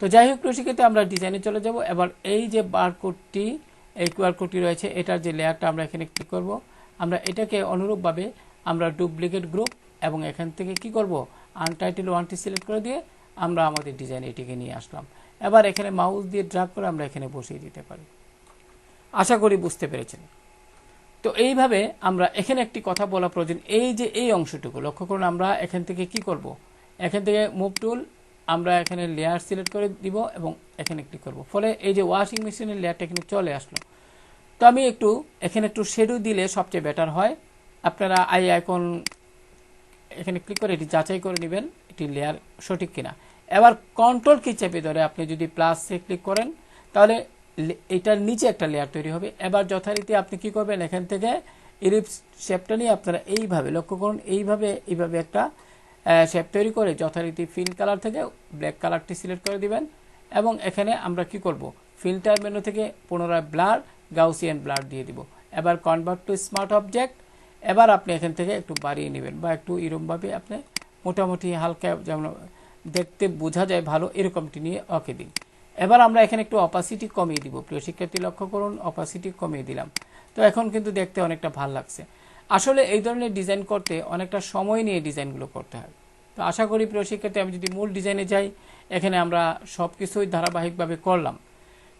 তো যাই হোক প্রিয় শিক্ষার্থী, আমরা ডিজাইনে চলে যাব। এবার এই যে বারকোডটি, এই কিউআর কোডটি রয়েছে, এটার যে লেয়ারটা আমরা এখানে ক্লিক করব, আমরা এটাকে অনুরূপভাবে আমরা ডুপ্লিকেট গ্রুপ এবং এখান থেকে কি করব, আনটাইটেল 1টি সিলেক্ট করে দিয়ে আমরা আমাদের ডিজাইন এটিকে নিয়ে আসলাম। এবার এখানে মাউস দিয়ে ড্র্যাগ করে আমরা এখানে বসিয়ে দিতে পারি। আশা করি বুঝতে পেরেছেন। তো এইভাবে আমরা এখানে একটি কথা বলা প্রয়োজন, এই যে এই অংশটুকু লক্ষ্য করুন, আমরা এখান থেকে কি করব, এখান থেকে মুভ টুল আমরা এখানে লেয়ার সিলেক্ট করে দিব এবং এখানে ক্লিক করব, ফলে এই যে ওয়াশিং মেশিনের লেয়ারটা এখানে চলে আসলো। তো আমি এখানে একটু শেডো দিলে সবচেয়ে বেটার হয়। আপনারা আইকন এখানে ক্লিক করে এটি যাচাই করে নেবেন এটি লেয়ার সঠিক কিনা। এবার কন্ট্রোল কি চেপে ধরে আপনি যদি প্লাসে ক্লিক করেন, তাহলে এটার নিচে একটা লেয়ার তৈরি হবে। এবার যথারীতি আপনি কি করবেন, এখান থেকে ইলিপস শেপটা নিয়ে আপনারা এইভাবে লক্ষ্য করুন, এইভাবে একটা শেপ তৈরি করে যথারীতি ফিল কালার থেকে ব্ল্যাক কালারটি সিলেক্ট করে দিবেন। এবং এখানে আমরা কি করব, ফিল্টার মেনু থেকে পুনরায় ব্লার, গাউসিয়ান ব্লার দিয়ে দিব। এবার কনভার্ট টু স্মার্ট অবজেক্ট। এবার আপনি এখান থেকে একটু বাড়িয়ে নেবেন বা একটু এরকমভাবে আপনি মোটামুটি হালকা যেমন দেখতে বোঝা যায় ভালো এরকমটি নিয়ে ওকে দিন। এবার আমরা এখানে একটু অপাসিটি কমিয়ে দিব। প্রিয় শিক্ষার্থী লক্ষ্য করুন, অপাসিটি কমিয়ে দিলাম। তো এখন কিন্তু দেখতে অনেকটা ভালো লাগছে। আসলে এই ধরনের ডিজাইন করতে অনেকটা সময় নিয়ে ডিজাইনগুলো করতে হয়। তো আশা করি প্রিয় শিক্ষার্থী, আমি যদি মূল ডিজাইনে যাই, এখানে আমরা সব কিছুই ধারাবাহিকভাবে করলাম।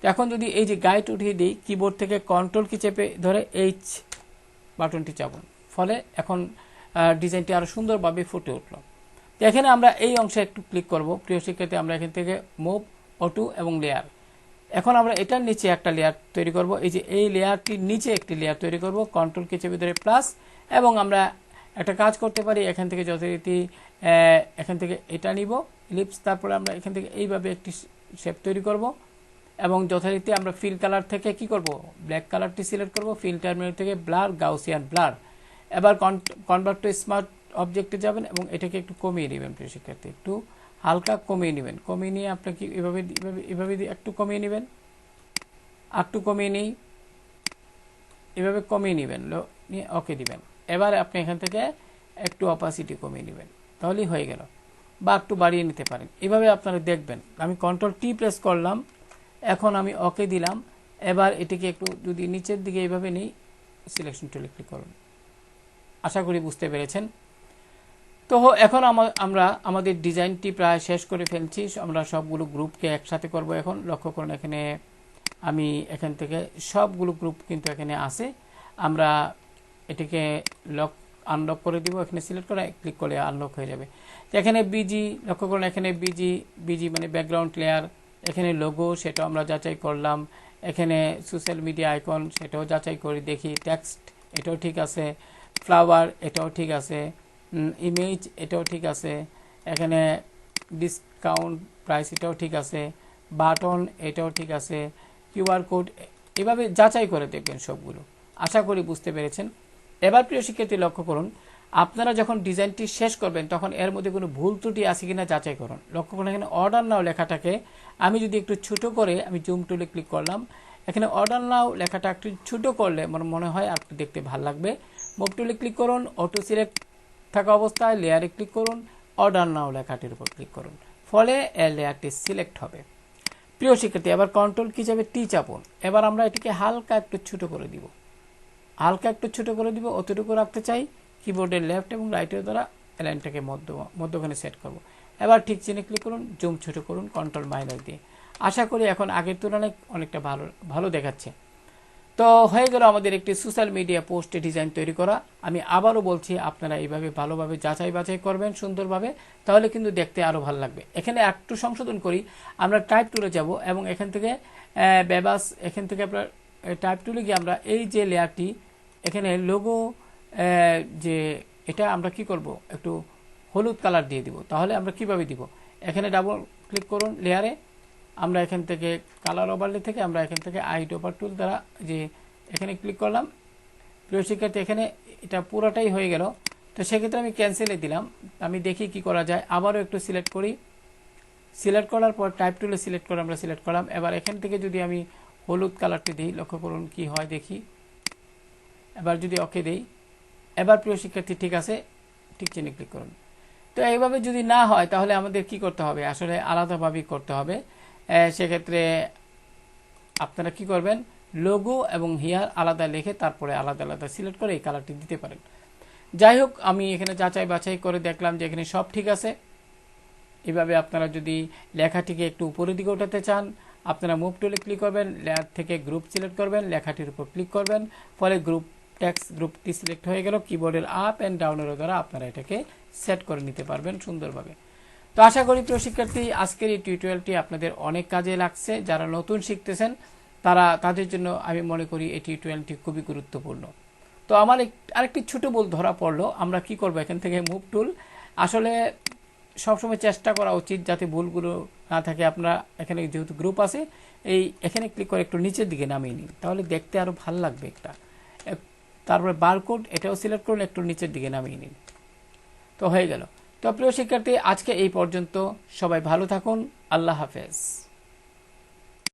তো এখন যদি এই যে গাইড উঠিয়ে দিই, কিবোর্ড থেকে কন্ট্রোল কি চেপে ধরে এইচ বাটনটি চাপুন, ফলে এখন ডিজাইনটি আরও সুন্দরভাবে ফুটে উঠল। তো এখানে আমরা এই অংশে একটু ক্লিক করব। প্রিয় শিক্ষার্থী, আমরা এখান থেকে মুভ, অটো এবং লেয়ার, এখন আমরা এটার নিচে একটা লেয়ার তৈরি করব। এই যে এই লেয়ারটির নিচে একটি লেয়ার তৈরি করব, কন্ট্রোল কি চেপে ধরে প্লাস। এবং আমরা একটা কাজ করতে পারি, এখান থেকে যথারীতি এখান থেকে এটা নিব ইলিপস, তারপরে আমরা এখান থেকে এইভাবে একটি শেপ তৈরি করব। এবং যথারীতি আমরা ফিল কালার থেকে কি করব, ব্ল্যাক কালারটি সিলেক্ট করব, ফিল্টার মেনু থেকে ব্লার, গাউসিয়ান ব্লার। এবার কনভার্ট টু স্মার্ট অবজেক্টে যাবেন এবং এটাকে একটু কমিয়ে নেবেন। প্রিয় শিক্ষার্থী, একটু হালকা কমিয়ে নেবেন। কমিয়ে নিয়ে আপনি কি এভাবে এভাবে একটু কমিয়ে নেবেন, একটু কমিয়ে নিই, এভাবে কমিয়ে নেবেন, নিয়ে ওকে দিবেন। এবার আপনি এখান থেকে একটু অপাসিটি কমিয়ে নেবেন, তাহলেই হয়ে গেল। বা একটু বাড়িয়ে নিতে পারেন। এভাবে আপনারা দেখবেন। আমি কন্ট্রোল টি প্রেস করলাম, এখন আমি ওকে দিলাম। এবার এটিকে একটু যদি নিচের দিকে এইভাবে নিই, সিলেকশন টুলে ক্লিক করুন। আশা করি বুঝতে পেরেছেন। তো এখন আমরা আমাদের ডিজাইনটি প্রায় শেষ করে ফেলছি। আমরা সবগুলো গ্রুপকে একসাথে করব। এখন লক্ষ্য করুন, এখানে আমি এখান থেকে সবগুলো গ্রুপ কিন্তু এখানে আছে। আমরা এটিকে আনলক করে দিব। এখানে সিলেক্ট করে ক্লিক করলে আনলক হয়ে যাবে। এখানে বিজি লক্ষ্য করুন, এখানে বিজি মানে ব্যাকগ্রাউন্ড লেয়ার, এখানে লোগো সেটাও আমরা যাচাই করলাম। এখানে সোশ্যাল মিডিয়া আইকন সেটাও যাচাই করি, দেখি টেক্সট এটাও ঠিক আছে, ফ্লাওয়ার এটাও ঠিক আছে, ইমেজ এটাও ঠিক আছে, এখানে ডিসকাউন্ট প্রাইস এটাও ঠিক আছে, বাটন এটাও ঠিক আছে, কিউআর কোড, এভাবে যাচাই করে দেখবেন সবগুলো। আশা করি বুঝতে পেরেছেন। এবার প্রিয় শিক্ষার্থী লক্ষ্য করুন, আপনারা যখন ডিজাইনটি শেষ করবেন তখন এর মধ্যে কোনো ভুল ত্রুটি আছে কিনা যাচাই করুন। লক্ষ্য করুন, এখানে অর্ডার নাও লেখাটাকে আমি যদি একটু ছোট করে আমি জুম টুলে ক্লিক করলাম, এখানে অর্ডার নাও লেখাটা একটু ছোট করলে আমার মনে হয় আর একটু দেখতে ভালো লাগবে। মুভ টুলে ক্লিক করুন, অটো সিলেক্ট থাকা অবস্থায় লেয়ারে ক্লিক করুন, অর্ডার নাও লেখাটির উপর ক্লিক করুন, ফলে এই লেয়ারটি সিলেক্ট হবে। প্রিয় শিক্ষার্থী, এবার কন্ট্রোল কি যাবে টি চাপুন। এবার আমরা এটিকে হালকা একটু ছোট করে দিব, হালকা একটু ছোট করে দিব, অতটুকু রাখতে চাই। কিবোর্ডের লেফট এবং রাইটের দ্বারা লাইনটাকে মধ্যখানে সেট করব। এবার ঠিক চিহ্নে ক্লিক করুন, জুম ছোট করুন কন্ট্রোল মাইনাস দিয়ে। আশা করি এখন আগের তুলনায় অনেকটা ভালো দেখাচ্ছে। তো হয়ে গেল আমাদের একটি সোশ্যাল মিডিয়া পোস্টে ডিজাইন তৈরি করা। আমি আবারও বলছি, আপনারা এইভাবে ভালোভাবে যাচাই বাছাই করবেন সুন্দরভাবে, তাহলে কিন্তু দেখতে আরও ভালো লাগবে। এখানে একটু সংশোধন করি, আমরা টাইপ টুলে যাব এবং এখান থেকে এখান থেকে আপনার টাইপ টুলে গিয়ে আমরা এই যে লেয়ারটি এখানে লোগো যে এটা আমরা কি করব, একটু হলুদ কালার দিয়ে দিব। তাহলে আমরা কিভাবে দিব, এখানে ডাবল ক্লিক করুন লেয়ারে, আমরা এখান থেকে কালার ওভারলে থেকে আমরা এখান থেকে আইট ওভার টুল দ্বারা যে এখানে ক্লিক করলাম। প্রিয় শিক্ষার্থী, এখানে এটা পুরোটাই হয়ে গেল। তো সেক্ষেত্রে আমি ক্যান্সেলে দিলাম। আমি দেখি কি করা যায়, আবারও একটু সিলেক্ট করি। সিলেক্ট করার পর টাইপ টুলে সিলেক্ট করে আমরা সিলেক্ট করলাম। এবার এখান থেকে যদি আমি হলুদ কালারটি দিই, লক্ষ্য করুন কি হয় দেখি। এবার যদি ওকে দিই, এবার প্রিয় শিক্ষার্থী ঠিক আছে, ঠিক চিহ্নে ক্লিক করুন। তো এইভাবে যদি না হয় তাহলে আমাদের কি করতে হবে, আসলে আলাদাভাবেই করতে হবে। সেক্ষেত্রে আপনারা কি করবেন, লোগো এবং হিয়ার আলাদা লিখে তারপরে আলাদা আলাদা সিলেক্ট করে এই কালারটি দিতে পারেন। যাই হোক, আমি এখানে যাচাই বাছাই করে দেখলাম যে এখানে সব ঠিক আছে। এভাবে আপনারা যদি লেখাটিকে একটু উপরের দিকে ওঠাতে চান, আপনারা মুভ টুলে ক্লিক করবেন, লেয়ার থেকে গ্রুপ সিলেক্ট করবেন, লেখাটির উপর ক্লিক করবেন, ফলে গ্রুপটি সিলেক্ট হয়ে গেল। কিবোর্ডের আপ অ্যান্ড ডাউনের দ্বারা আপনারা এটাকে সেট করে নিতে পারবেন সুন্দরভাবে। তো আশা করি প্রিয় শিক্ষার্থী, আজকের এই টিউটোরিয়ালটি আপনাদের অনেক কাজে লাগছে। যারা নতুন শিখতেছেন তাদের জন্য আমি মনে করি এই টিউটোরিয়ালটি খুবই গুরুত্বপূর্ণ। তো আমার আরেকটি ছোট ভুল ধরা পড়লো। আমরা কি করব, এখান থেকে মুভ টুল, আসলে সবসময় চেষ্টা করা উচিত যাতে ভুলগুলো না থাকে। আপনারা এখানে যেহেতু গ্রুপ আছে, এখানে ক্লিক করে একটু নিচের দিকে নামিয়ে নিন, তাহলে দেখতে আরও ভালো লাগবে একটা। তারপরে বারকোড, এটাও সিলেক্ট করুন, একটু নিচের দিকে নামিয়ে নিন, তো হয়ে গেল। তো প্রিয় শিক্ষার্থী, আজকে এই পর্যন্ত। সবাই ভালো থাকুন। আল্লাহ হাফেজ।